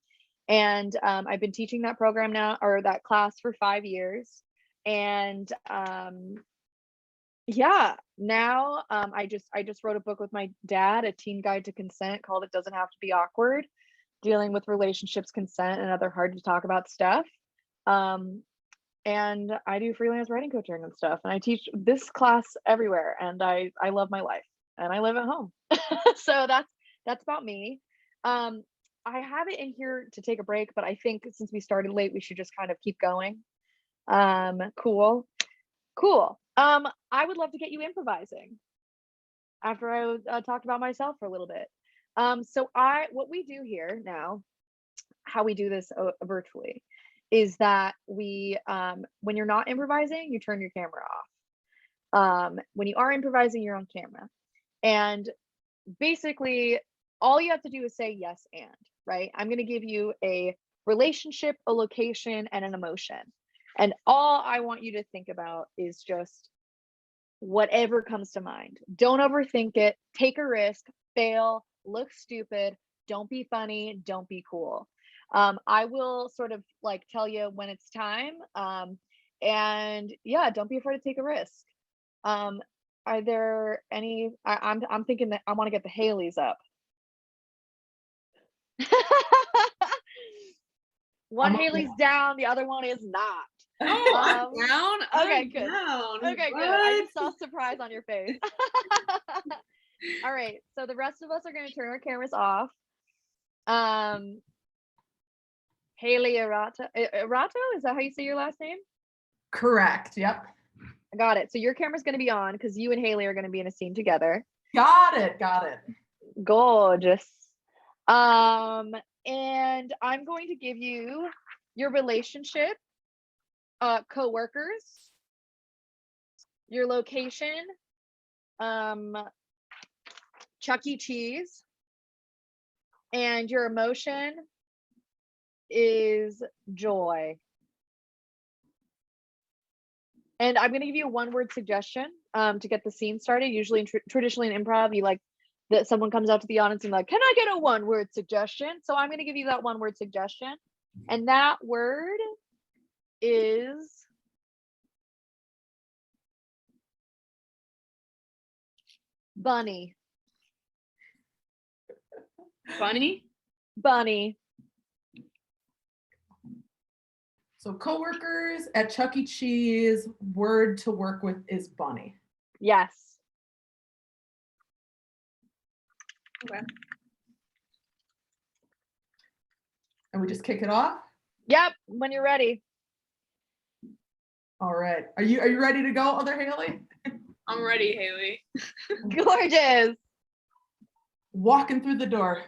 And I've been teaching that program now, or that class, for 5 years. And yeah, now I just wrote a book with my dad, a teen guide to consent, called It Doesn't Have to Be Awkward, dealing with relationships, consent, and other hard to talk about stuff. And I do freelance writing coaching and stuff, and I teach this class everywhere, and I love my life, and I live at home. So that's about me. I have it in here to take a break, but I think since we started late, we should just kind of keep going. Cool. I would love to get you improvising after I talked about myself for a little bit. So what we do here now, how we do this virtually, is that we, when you're not improvising, you turn your camera off. When you are improvising, you're on camera. And basically, all you have to do is say yes and, right? I'm going to give you a relationship, a location, and an emotion. And all I want you to think about is just whatever comes to mind. Don't overthink it. Take a risk, fail, look stupid. Don't be funny. Don't be cool. I will sort of like tell you when it's time. And yeah, don't be afraid to take a risk. Are there any, I'm thinking that I want to get the Haleys up. One Haley's down, the other one is not. Oh, I'm down. Okay, I'm good. down. Okay, good. I just saw surprise on your face. All right, so the rest of us are going to turn our cameras off. Haley Arato, is that how you say your last name? Correct. Yep. I got it. So your camera's going to be on because you and Haley are going to be in a scene together. Got it. Got it. Gorgeous. And I'm going to give you your relationship, coworkers, your location, Chuck E. Cheese, and your emotion is joy. And I'm going to give you a one-word suggestion to get the scene started. Usually, traditionally in improv, you like that someone comes out to the audience and like, can I get a one-word suggestion? So I'm going to give you that one-word suggestion. And that word is bunny. Bunny? Bunny. So coworkers at Chuck E. Cheese, word to work with is bunny. Yes. Okay. And we just kick it off? Yep, when you're ready. All right. Are you ready to go, other Haley? I'm ready, Haley. Gorgeous. Walking through the door.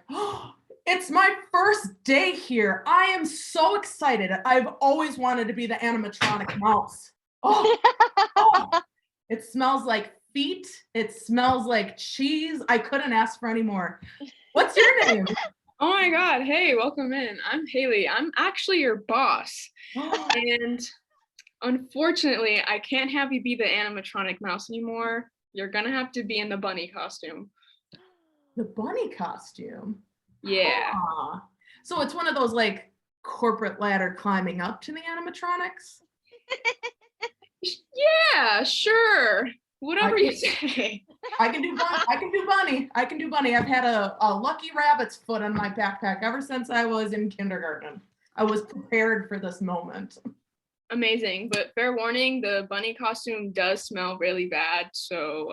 It's my first day here. I am so excited. I've always wanted to be the animatronic mouse. Oh, it smells like feet. It smells like cheese. I couldn't ask for any more. What's your name? Oh my God. Hey, welcome in. I'm Haley. I'm actually your boss. And unfortunately, I can't have you be the animatronic mouse anymore. You're gonna have to be in the bunny costume. The bunny costume? Yeah. So it's one of those like corporate ladder climbing up to the animatronics? Yeah, sure. Whatever you say. I can do bunny. I can do bunny. I've had a lucky rabbit's foot on my backpack ever since I was in kindergarten. I was prepared for this moment. Amazing, but fair warning, the bunny costume does smell really bad, so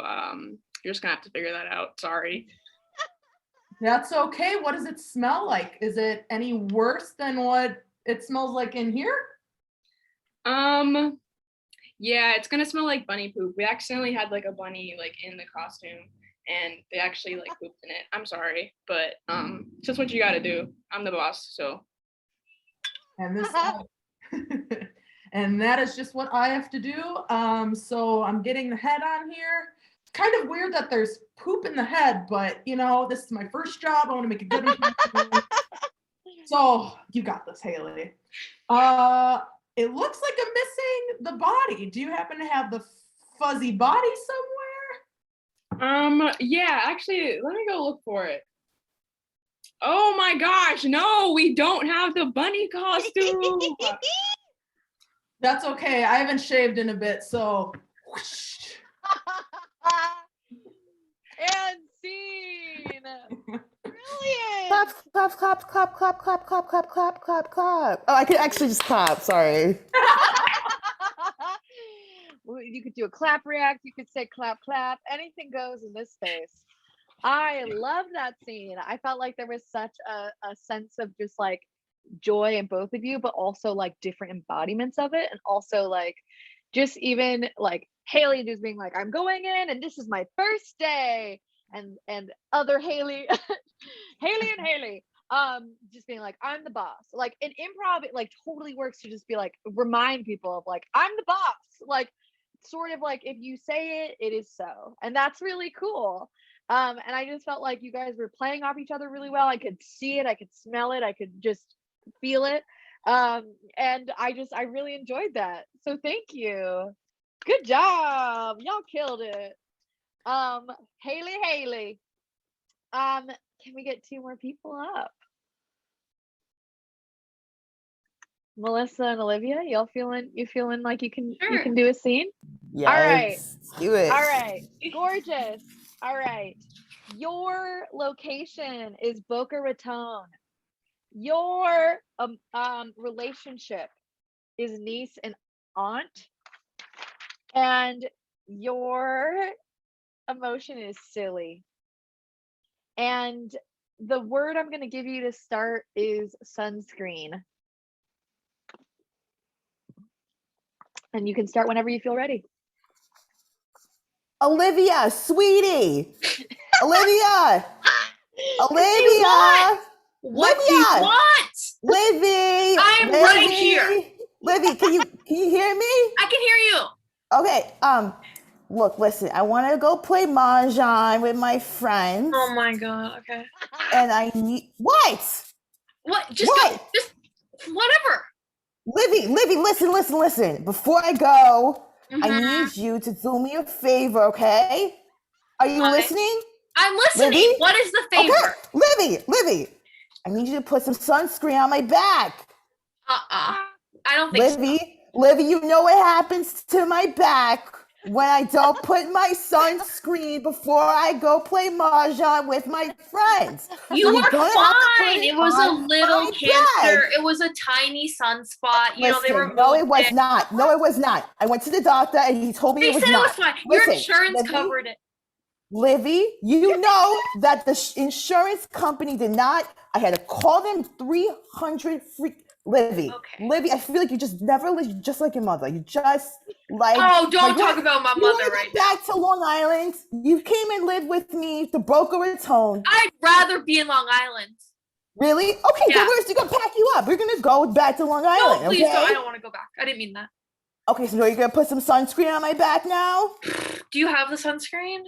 you're just gonna have to figure that out. Sorry. That's okay. What does it smell like? Is it any worse than what it smells like in here? Yeah, it's gonna smell like bunny poop. We accidentally had like a bunny like in the costume and they actually like pooped in it. I'm sorry, but it's just what you gotta do. I'm the boss, so. And this and that is just what I have to do. So I'm getting the head on here. It's kind of weird that there's poop in the head, but you know, this is my first job. I want to make a good impression. So you got this, Haley. It looks like I'm missing the body. Do you happen to have the fuzzy body somewhere? Yeah, actually, let me go look for it. Oh my gosh, no, we don't have the bunny costume. That's okay. I haven't shaved in a bit, so. Whoosh. And scene. Brilliant. Clap, clap, clap, clap, clap, clap, clap, clap, clap, clap, clap. Oh, I could actually just clap. Sorry. You could do a clap react. You could say clap, clap. Anything goes in this space. I love that scene. I felt like there was such a sense of just like joy in both of you, but also like different embodiments of it. And also like just even like Haley just being like, I'm going in and this is my first day. And other Haley, Haley, just being like, I'm the boss. Like in improv, it like totally works to just be like, remind people of like, I'm the boss. Like sort of like if you say it, it is so. And that's really cool. And I just felt like you guys were playing off each other really well. I could see it, I could smell it, I could just feel it. And I really enjoyed that. So thank you. Good job. Y'all killed it. Haley. Can we get 2 more people up? Melissa and Olivia, you feeling like you can do a scene? Yes. All right. Do it. All right. Gorgeous. All right. Your location is Boca Raton. Your relationship is niece and aunt. And your emotion is silly. And the word I'm going to give you to start is sunscreen. And you can start whenever you feel ready. Olivia, sweetie. Olivia. want? What do you Olivia. want? Livy. I'm right here. Livy, can you hear me? I can hear you. Okay. Look, listen. I want to go play mahjong with my friends. Oh my god. Okay. And I need what? What? Just What? go. Just whatever. Livy, listen. Before I go, I Mhm. need you to do me a favor, okay? Are you Okay. listening? I'm listening. Livy? What is the favor? Okay, Livy, I need you to put some sunscreen on my back. I don't think so. Livy, you know what happens to my back when I don't put my sunscreen before I go play mahjong with my friends. You You're were gonna have to put fine. It was a on little my cancer. back. It was a tiny sunspot. You know, they Listen, removed no, it was it. not. No, it was not. I went to the doctor and he told me They it was said not. it was fine. Your Listen, insurance Livy, covered it. Livy, you know that the insurance company did not. I had to call them 300 Livy. Okay. Livy, I feel like you just never live just like your mother. You just like. Oh, don't like, talk about my you mother wanna go right now. back to Long Island. You came and lived with me to Boca Raton. I'd rather be in Long Island. Really? Okay, Yeah. then we're just gonna pack you up. We're gonna go back to Long No, Island. please okay? don't. I don't want to go back. I didn't mean that. Okay, so you're gonna put some sunscreen on my back now? Do you have the sunscreen?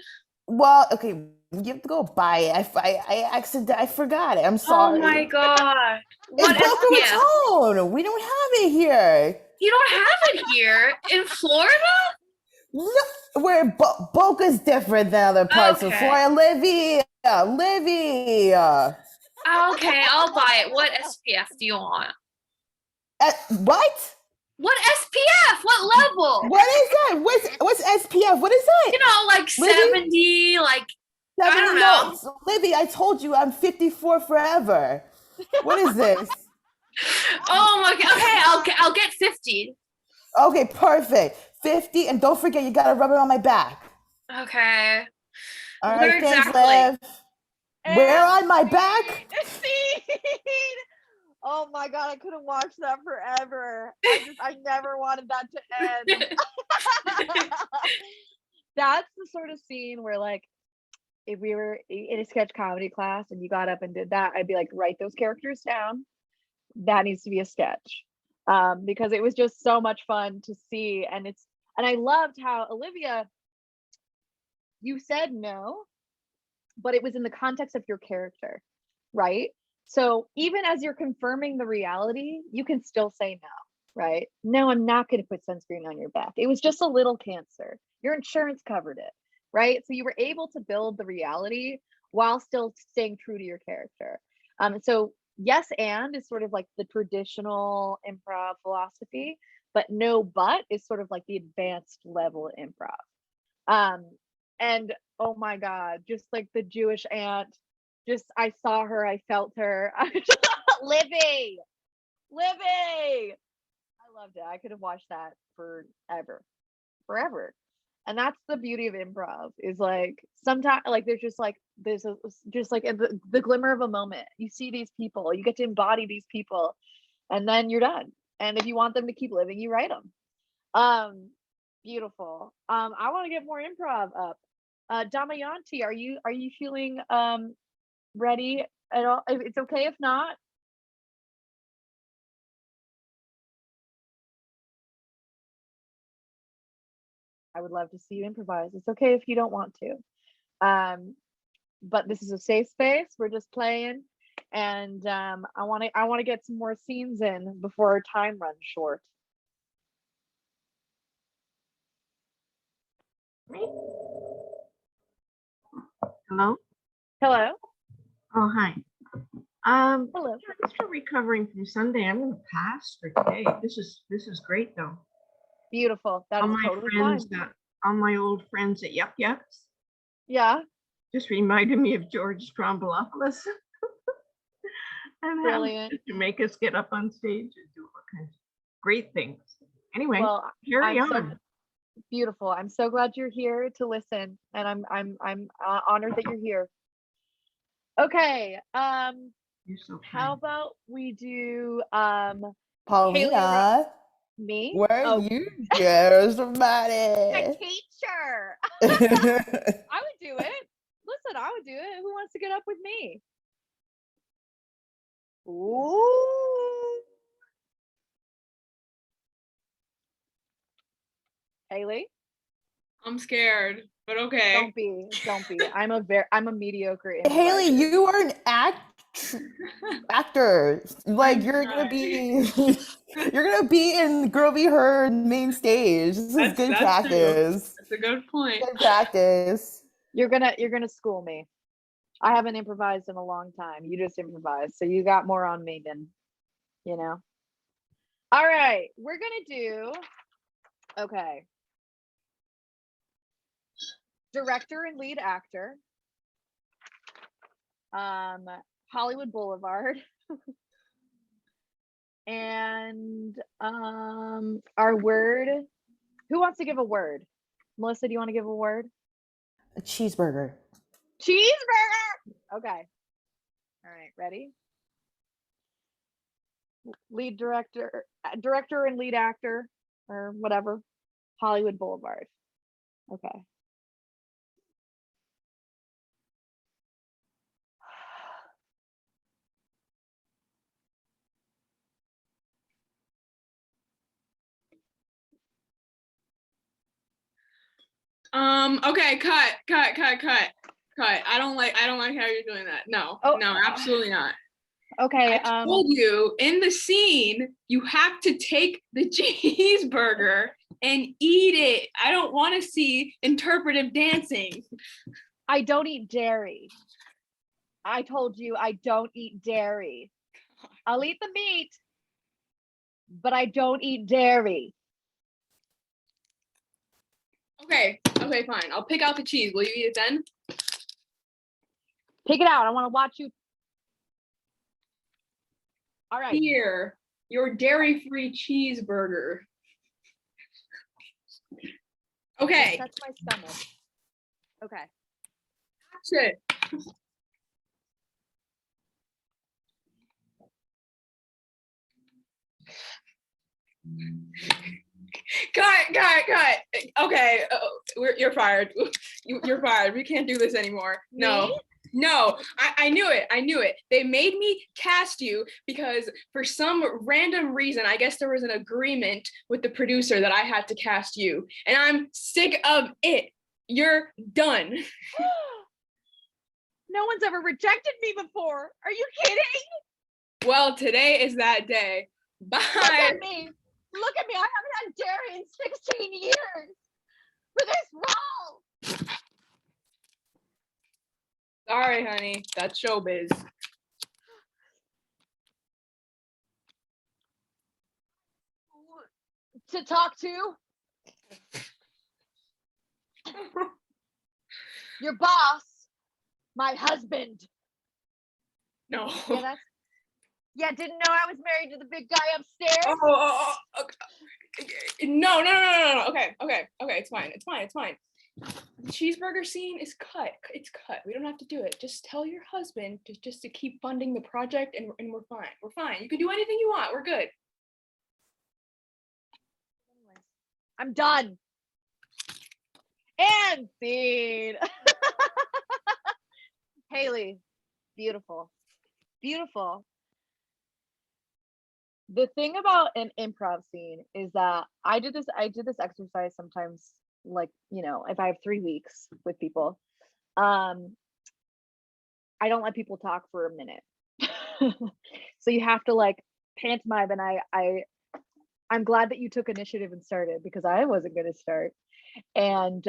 Well, okay, you have to go buy it. I forgot it. I'm sorry. Oh my god. What It's Boca SPF? Raton. We don't have it here. You don't have it here in Florida? No, where Boca's different than other parts of Okay. Florida. Livy. Okay, I'll buy it. What SPF do you want? What? What SPF? What level? What is that? What's SPF? What is that? You know, like Livy? 70, like I don't know. So, Livy, I told you I'm 54 forever. What is this? Oh my god. Okay, I'll get 50. Okay, perfect. 50, and don't forget you gotta rub it on my back. Okay. All Where right, thanks, exactly? Liv. Where on my back? Oh my god, I could have watched that forever. I never wanted that to end. That's the sort of scene where, like, if we were in a sketch comedy class and you got up and did that, I'd be like, write those characters down. That needs to be a sketch. Because it was just so much fun to see. And I loved how, Olivia, you said no, but it was in the context of your character, right? So even as you're confirming the reality, you can still say no, right? No, I'm not going to put sunscreen on your back. It was just a little cancer. Your insurance covered it, right? So you were able to build the reality while still staying true to your character. So yes, and is sort of like the traditional improv philosophy, but no, but is sort of like the advanced level improv. And oh my God, just like the Jewish aunt, I saw her, I felt her. Livy. I loved it. I could have watched that forever. And that's the beauty of improv, is like sometimes, like, there's just like just like the glimmer of a moment. You see these people, you get to embody these people, and then you're done. And if you want them to keep living, you write them. Beautiful. I want to get more improv up. Damayanti, are you feeling ready at all? If it's okay if not. I would love to see you improvise. It's okay if you don't want to. But this is a safe space. We're just playing, and I want to get some more scenes in before our time runs short. Hello? Hello. Oh, hi. Hello. I'm still recovering from Sunday. I'm gonna pass for today. This is great though. Beautiful. That's All my totally friends fine. all my old friends at Yup Yups Yeah. just reminded me of George Strombolopoulos. And how Brilliant. to make us get up on stage and do all kinds of great things. Anyway, Well, carry I'm so on. beautiful. I'm so glad you're here to listen, and I'm honored that you're here. Okay. You're so How kind. about we do Paulina. Me? What are Oh, you doing, my somebody? teacher. I would do it. Listen, I would do it. Who wants to get up with me? Ooh. Haley, I'm scared, but okay. don't be. I'm a mediocre Haley, improviser. you are an actor. Like I'm you're gonna not. be you're gonna be in GirlBeHeard main stage. This is good That's true. practice. That's a good point. Good practice. You're gonna school me. I haven't improvised in a long time. You just improvised, so you got more on me than you know. All right, we're gonna do. Okay. Director and lead actor. Hollywood Boulevard. And our word. Who wants to give a word? Melissa, do you want to give a word? A cheeseburger. Cheeseburger. Okay. All right, ready? Lead director, director and lead actor, or whatever. Hollywood Boulevard. Okay. Okay, cut. I don't like how you're doing that. No, Oh. no, absolutely not. Okay. I told you in the scene you have to take the cheeseburger and eat it. I don't want to see interpretive dancing. I don't eat dairy. I told you I don't eat dairy. I'll eat the meat, but I don't eat dairy. Okay, fine. I'll pick out the cheese. Will you eat it then? Pick it out. I want to watch you. All right. Here, your dairy-free cheeseburger. Okay. That's my stomach. Okay. Shit. Cut. Okay, you're fired. You're fired. We can't do this anymore. No. I knew it. They made me cast you because for some random reason, I guess there was an agreement with the producer that I had to cast you. And I'm sick of it. You're done. No one's ever rejected me before. Are you kidding? Well, today is that day. Bye. Look at me. I haven't had dairy in 16 years for this role. Sorry, honey. That's showbiz. To talk to your boss, my husband. No. Yeah, didn't know I was married to the big guy upstairs. Okay. No. Okay. It's fine. The cheeseburger scene is cut. It's cut. We don't have to do it. Just tell your husband just to keep funding the project, and we're fine. We're fine. You can do anything you want. We're good. I'm done. And scene. Haley, beautiful. The thing about an improv scene is that I did this exercise sometimes, like, if I have 3 weeks with people, I don't let people talk for a minute. So you have to like pantomime, and I'm glad that you took initiative and started, because I wasn't going to start. And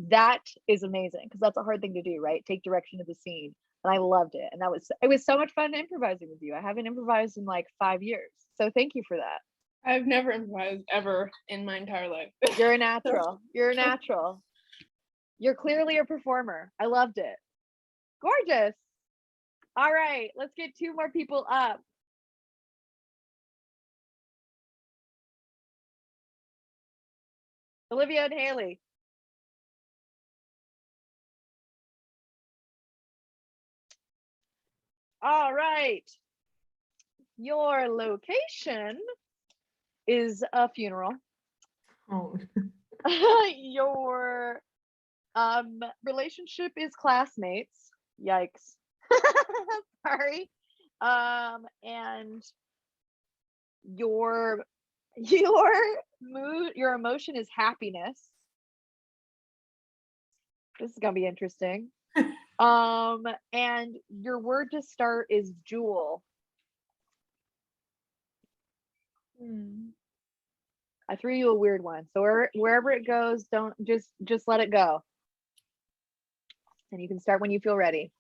that is amazing, because that's a hard thing to do, right? Take direction of the scene. And I loved it. And it was so much fun improvising with you. I haven't improvised in like 5 years. So thank you for that. I've never improvised ever in my entire life. You're a natural. You're clearly a performer. I loved it. Gorgeous. All right, let's get 2 more people up. Olivia and Haley. All right. Your location is a funeral. Oh. Your relationship is classmates. Yikes. Sorry. And your mood, your emotion is happiness. This is gonna be interesting. And your word to start is jewel. I threw you a weird one. So wherever it goes, don't just let it go. And you can start when you feel ready.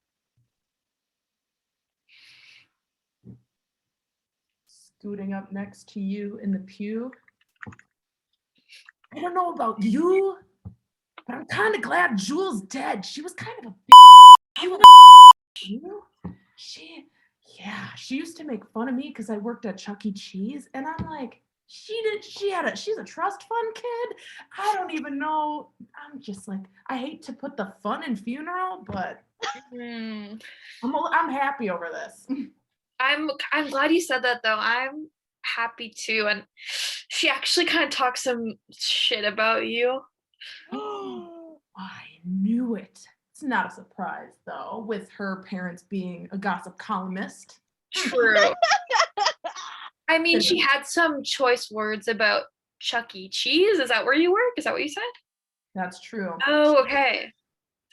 Scooting up next to you in the pew. I don't know about you, but I'm kind of glad Jewel's dead. She was kind of a she used to make fun of me because I worked at Chuck E. Cheese, and I'm like, she's a trust fund kid. I don't even know. I'm just like, I hate to put the fun in funeral, but I'm happy over this. I'm glad you said that though. I'm happy too. And she actually kind of talks some shit about you. I knew it. It's not a surprise though, with her parents being a gossip columnist. True. I mean, she had some choice words about Chuck E. Cheese. Is that where you work? Is that what you said? That's true. Oh, okay.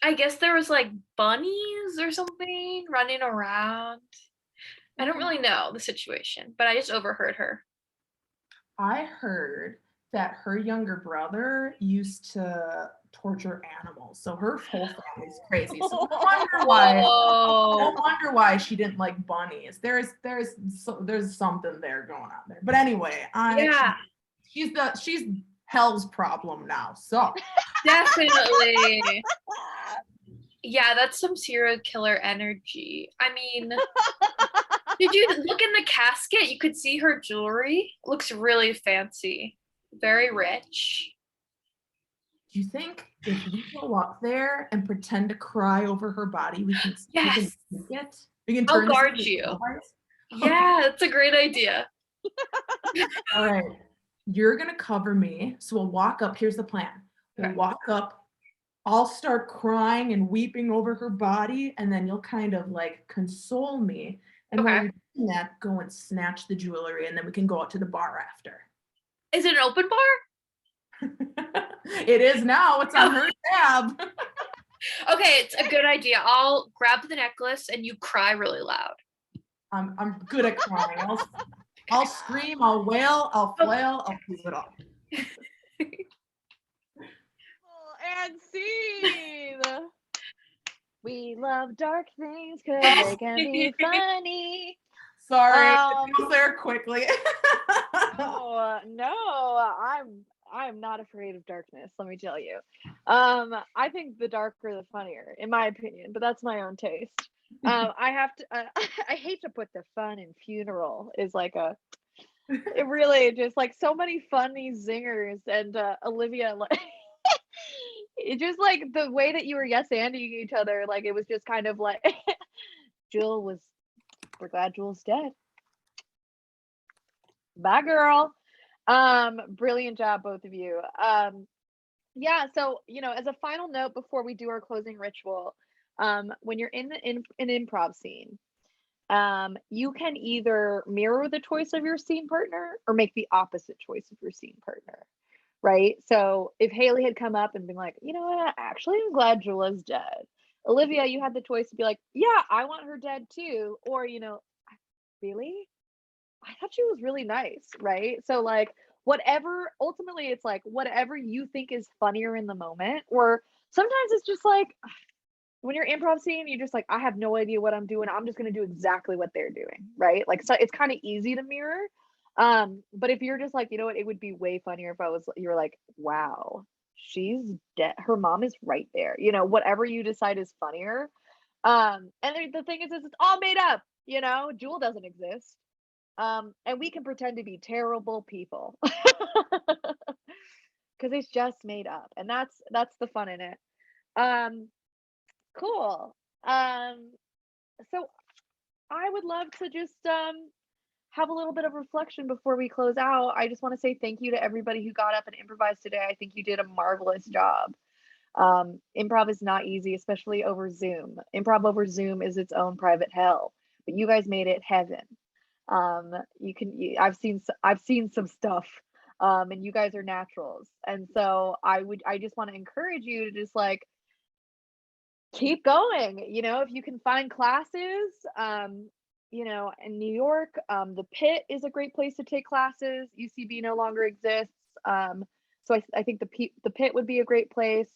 I guess there was like bunnies or something running around. I don't really know the situation, but I just overheard her. I heard that her younger brother used to torture animals, so her whole family's crazy. So no wonder why she didn't like bunnies. There's something there going on there. But anyway, she's hell's problem now. So definitely. Yeah, that's some serial killer energy. I mean, did you look in the casket? You could see her jewelry. Looks really fancy. Very rich. Do you think if we go up there and pretend to cry over her body, we can Yes. We can I'll guard you. Yeah, that's a great idea. All right. You're gonna cover me. So we'll walk up. Here's the plan. We'll walk up. I'll start crying and weeping over her body, and then you'll kind of like console me. And while you're doing that, go and snatch the jewelry, and then we can go out to the bar after. Is it an open bar? It is now. It's on her tab. Okay, it's a good idea. I'll grab the necklace and you cry really loud. I'm good at crying. I'll scream, I'll wail, I'll flail, I'll do it all. And scene. We love dark things because they can be funny. Sorry, it goes there quickly. No, I'm not afraid of darkness, let me tell you. I think the darker the funnier, in my opinion, but that's my own taste. I hate to put the fun in funeral is like it really just like so many funny zingers, and Olivia, like it just like the way that you were yes-anding each other, like it was just kind of like we're glad Jewel's dead. Bye, girl. Brilliant job, both of you. Yeah, so as a final note before we do our closing ritual, when you're in an improv scene, you can either mirror the choice of your scene partner or make the opposite choice of your scene partner, right? So if Haley had come up and been like, you know what, actually I'm glad Jula's dead. Olivia, you had the choice to be like, yeah, I want her dead too, or really, I thought she was really nice, right? So like whatever, ultimately it's like whatever you think is funnier in the moment, or sometimes it's just like when you're improv scene, you're just like, I have no idea what I'm doing. I'm just going to do exactly what they're doing, right? Like, so it's kind of easy to mirror. But if you're just like, you know what, it would be way funnier if you were like, wow, she's dead. Her mom is right there. Whatever you decide is funnier. And the thing is it's all made up, Jewel doesn't exist. And we can pretend to be terrible people because it's just made up, and that's the fun in it. Cool. So I would love to just have a little bit of reflection before we close out. I just want to say thank you to everybody who got up and improvised today. I think you did a marvelous job. Improv is not easy, especially over Zoom. Improv over Zoom is its own private hell, but you guys made it heaven. I've seen some stuff, and you guys are naturals. And so I just want to encourage you to just like keep going. You know, if you can find classes, you know, in New York, the Pit is a great place to take classes. UCB no longer exists. So I think the Pit would be a great place.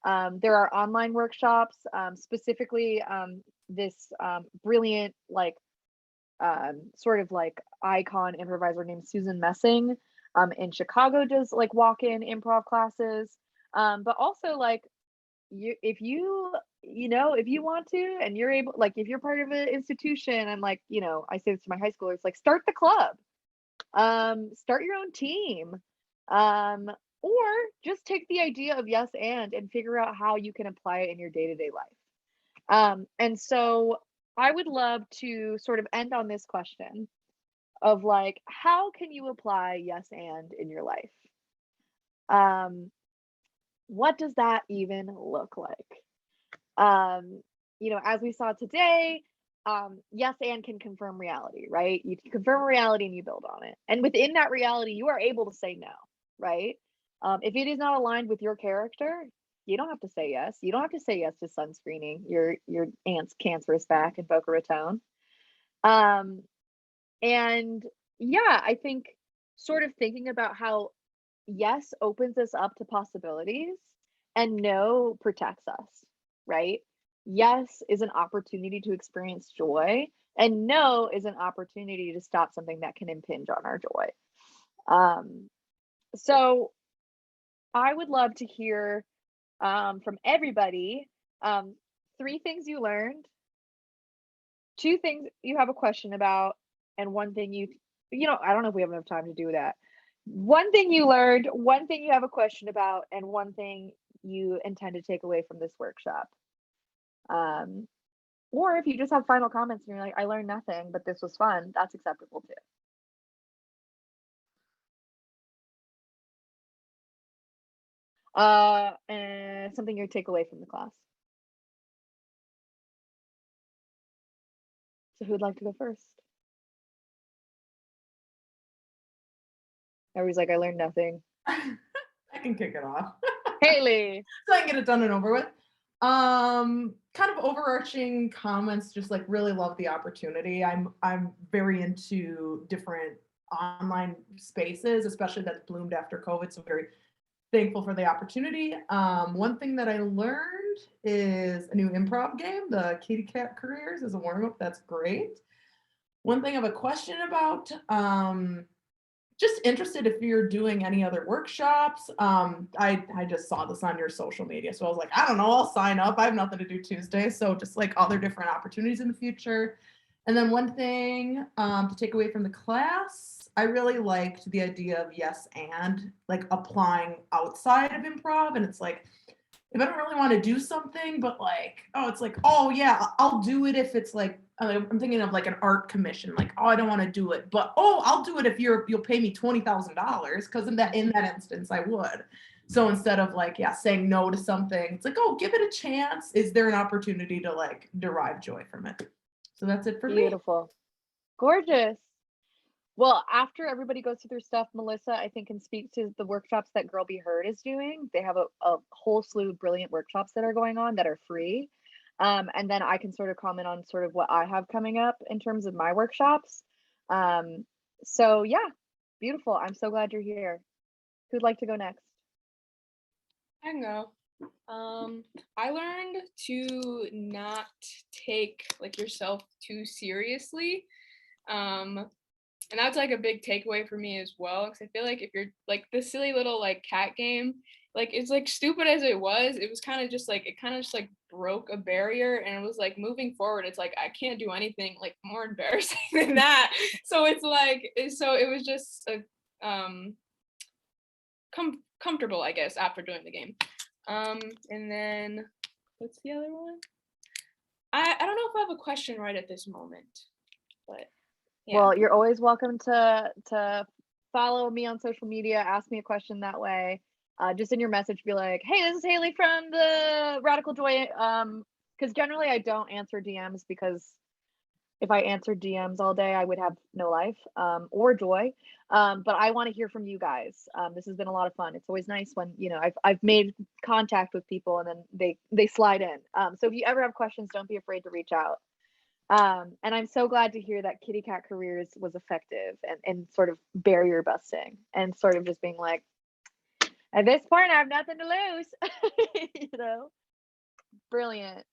There are online workshops, specifically this brilliant, like, sort of like icon improviser named Susan Messing in Chicago does like walk-in improv classes. But also like if you want to and you're able, like if you're part of an institution, and like, you know, I say this to my high schoolers, like start the club, start your own team, or just take the idea of yes and figure out how you can apply it in your day-to-day life. And so I would love to sort of end on this question of like, how can you apply yes and in your life? What does that even look like? You know, as we saw today, yes and can confirm reality, right? You can confirm reality and you build on it. And within that reality, you are able to say no, right? If it is not aligned with your character, you don't have to say yes. You don't have to say yes to sunscreening your aunt's cancerous back in Boca Raton. And yeah, I think sort of thinking about how yes opens us up to possibilities and no protects us, right? Yes is an opportunity to experience joy, and no is an opportunity to stop something that can impinge on our joy. So I would love to hear from everybody, 3 things you learned, 2 things you have a question about, and 1 thing you know, I don't know if we have enough time to do that. 1 thing you learned, 1 thing you have a question about, and 1 thing you intend to take away from this workshop. Or if you just have final comments and you're like, I learned nothing, but this was fun, that's acceptable too. And something you take away from the class. So who'd like to go first? Everybody's like, I learned nothing. I can kick it off. Haley. So I can get it done and over with. Kind of overarching comments, just like really love the opportunity. I'm very into different online spaces, especially that's bloomed after COVID. So very thankful for the opportunity. 1 thing that I learned is a new improv game, the Kitty Cat Careers, as a warm-up. That's great. 1 thing I have a question about, just interested if you're doing any other workshops. I just saw this on your social media, so I was like, I don't know, I'll sign up. I have nothing to do Tuesday, so just like other different opportunities in the future. And then 1 thing to take away from the class, I really liked the idea of yes and like applying outside of improv. And it's like, if I don't really want to do something, but like, oh, it's like, oh yeah, I'll do it if it's like, I'm thinking of like an art commission, like, oh, I don't want to do it, but oh, I'll do it if you'll pay me $20,000, because in that instance I would. So instead of like, yeah, saying no to something, it's like, oh, give it a chance. Is there an opportunity to like derive joy from it? So that's it for me. Beautiful. Gorgeous. Well, after everybody goes through their stuff, Melissa, I think, can speak to the workshops that GirlBeHeard is doing. They have a whole slew of brilliant workshops that are going on that are free. And then I can sort of comment on sort of what I have coming up in terms of my workshops. So yeah, beautiful. I'm so glad you're here. Who'd like to go next? I can go. I learned to not take like yourself too seriously. And that's like a big takeaway for me as well, because I feel like if you're like the silly little like cat game, like it's like stupid as it was kind of just like, it kind of just like broke a barrier, and it was like moving forward, it's like I can't do anything like more embarrassing than that. So it's like, so it was just comfortable, I guess, after doing the game. And then what's the other one? I don't know if I have a question right at this moment, but Yeah. Well, you're always welcome to follow me on social media, ask me a question that way. Just in your message, be like, "Hey, this is Haley from the Radical Joy." Because generally I don't answer DMs, because if I answered DMs all day, I would have no life, or joy. But I want to hear from you guys. This has been a lot of fun. It's always nice when, you know, I've made contact with people and then they slide in. So if you ever have questions, don't be afraid to reach out. And I'm so glad to hear that Kitty Cat Careers was effective and sort of barrier busting and sort of just being like, at this point, I have nothing to lose. You know, brilliant.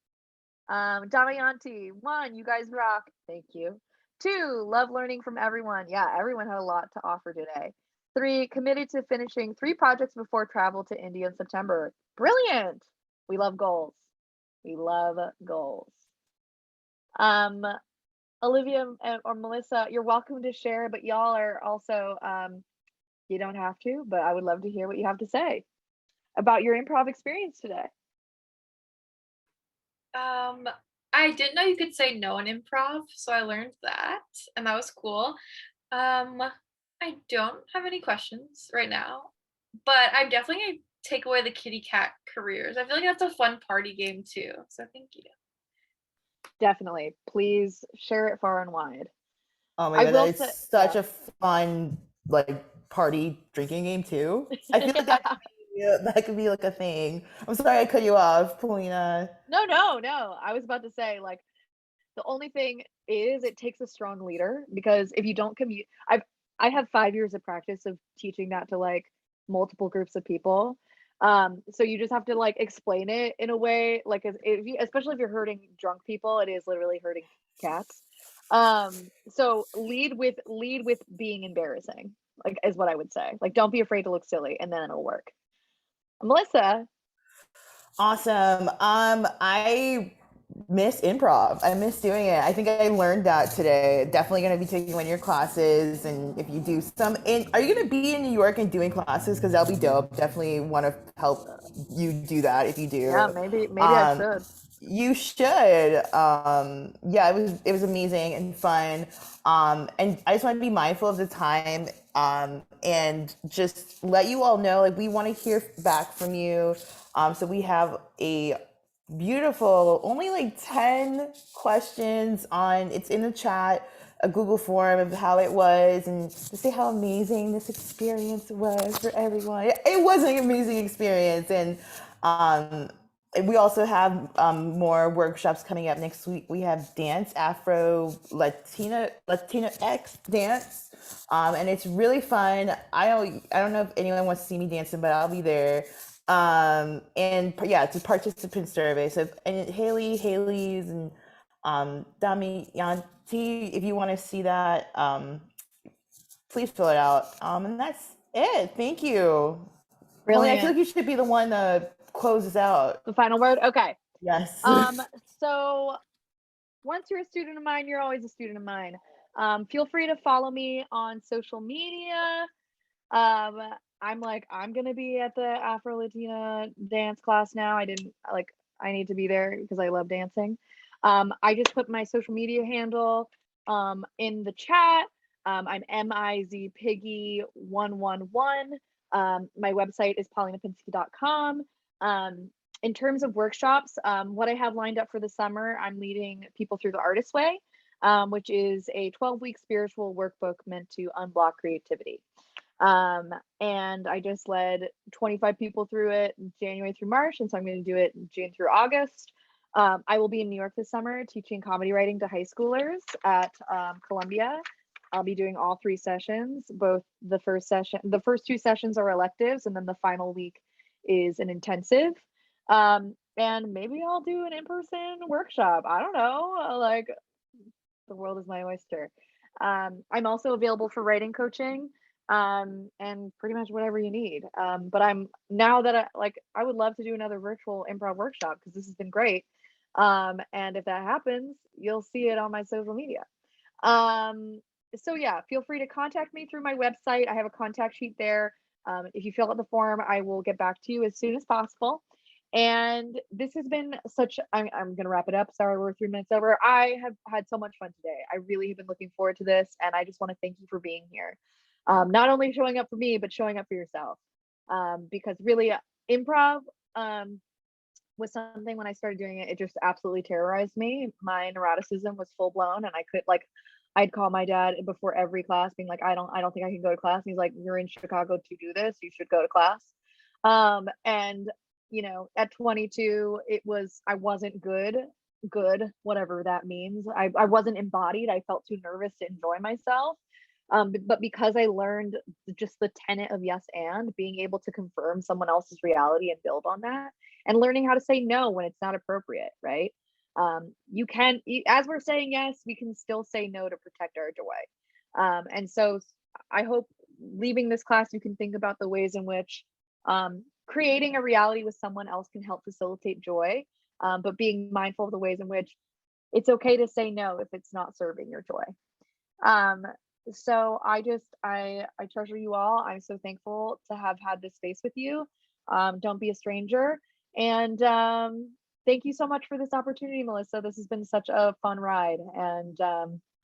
Damayanti, 1, you guys rock. Thank you. 2, love learning from everyone. Yeah, everyone had a lot to offer today. 3, committed to finishing 3 projects before travel to India in September. Brilliant. We love goals. We love goals. Olivia or Melissa, you're welcome to share, but y'all are also, you don't have to, but I would love to hear what you have to say about your improv experience today. I didn't know you could say no in improv, so I learned that, and that was cool. I don't have any questions right now, but I'm definitely gonna take away the kitty cat careers. I feel like that's a fun party game too. So thank you. Definitely. Please share it far and wide. Oh my I god, will that say- is such yeah. a fun like party drinking game too. I feel like that could be like a thing. I'm sorry I cut you off, Paulina. No. I was about to say, like, the only thing is it takes a strong leader, because if you don't commute, I have 5 years of practice of teaching that to like multiple groups of people. So you just have to like explain it in a way, like if you, especially if you're hurting drunk people, it is literally hurting cats. So lead with being embarrassing, like, is what I would say. Like, don't be afraid to look silly, and then it'll work. Melissa. Awesome. I miss improv. I miss doing it. I think I learned that today. Definitely going to be taking one of your classes, and if you do some are you going to be in New York and doing classes? Because that'll be dope. Definitely want to help you do that if you do. Yeah, maybe I should. You should. Yeah, it was amazing and fun. And I just want to be mindful of the time, and just let you all know, like, we want to hear back from you. So we have a beautiful, only like 10 questions it's in the chat, a Google form of how it was, and to say how amazing this experience was for everyone. It was an amazing experience. And we also have more workshops coming up next week. We have dance, Afro, Latina X dance, and it's really fun. I don't know if anyone wants to see me dancing, but I'll be there. And yeah, it's a participant survey. So Haley's, and Damiyanti, if you want to see that, please fill it out. And that's it. Thank you. Brilliant. I feel like you should be the one to close this out. The final word? Okay. Yes. So once you're a student of mine, you're always a student of mine. Feel free to follow me on social media. I'm gonna be at the Afro Latina dance class now. I need to be there because I love dancing. I just put my social media handle in the chat. I'm MIZPiggy111. My website is paulinapinsky.com. In terms of workshops, what I have lined up for the summer, I'm leading people through the Artist Way, which is a 12-week spiritual workbook meant to unblock creativity. And I just led 25 people through it January through March, and so I'm going to do it June through August. I will be in New York this summer teaching comedy writing to high schoolers at Columbia. I'll be doing all 3 sessions. The first 2 sessions are electives, and then the final week is an intensive. And maybe I'll do an in-person workshop. I don't know. Like, the world is my oyster. I'm also available for writing coaching, and pretty much whatever you need. But I would love to do another virtual improv workshop because this has been great. And if that happens, you'll see it on my social media. So yeah, feel free to contact me through my website. I have a contact sheet there. If you fill out the form, I will get back to you as soon as possible. And this has been such, I'm going to wrap it up. Sorry, we're 3 minutes over. I have had so much fun today. I really have been looking forward to this. And I just want to thank you for being here. Not only showing up for me, but showing up for yourself. Because really, improv was something when I started doing it, it just absolutely terrorized me. My neuroticism was full blown, and I could I'd call my dad before every class being like, I don't think I can go to class. And he's like, you're in Chicago to do this. You should go to class. And at 22, I wasn't good, whatever that means. I wasn't embodied. I felt too nervous to enjoy myself. But because I learned just the tenet of yes and being able to confirm someone else's reality and build on that, and learning how to say no when it's not appropriate, right? You can, as we're saying yes, we can still say no to protect our joy. And so I hope leaving this class, you can think about the ways in which creating a reality with someone else can help facilitate joy, but being mindful of the ways in which it's okay to say no if it's not serving your joy. So I treasure you all. I'm so thankful to have had this space with you. Don't be a stranger. And thank you so much for this opportunity, Melissa. This has been such a fun ride. And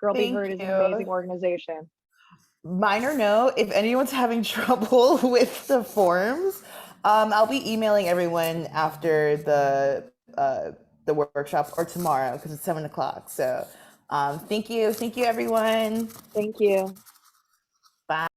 GirlBeHeard is an amazing organization. Minor note, if anyone's having trouble with the forms, I'll be emailing everyone after the workshop or tomorrow because it's 7 o'clock. So thank you everyone. Thank you. Bye.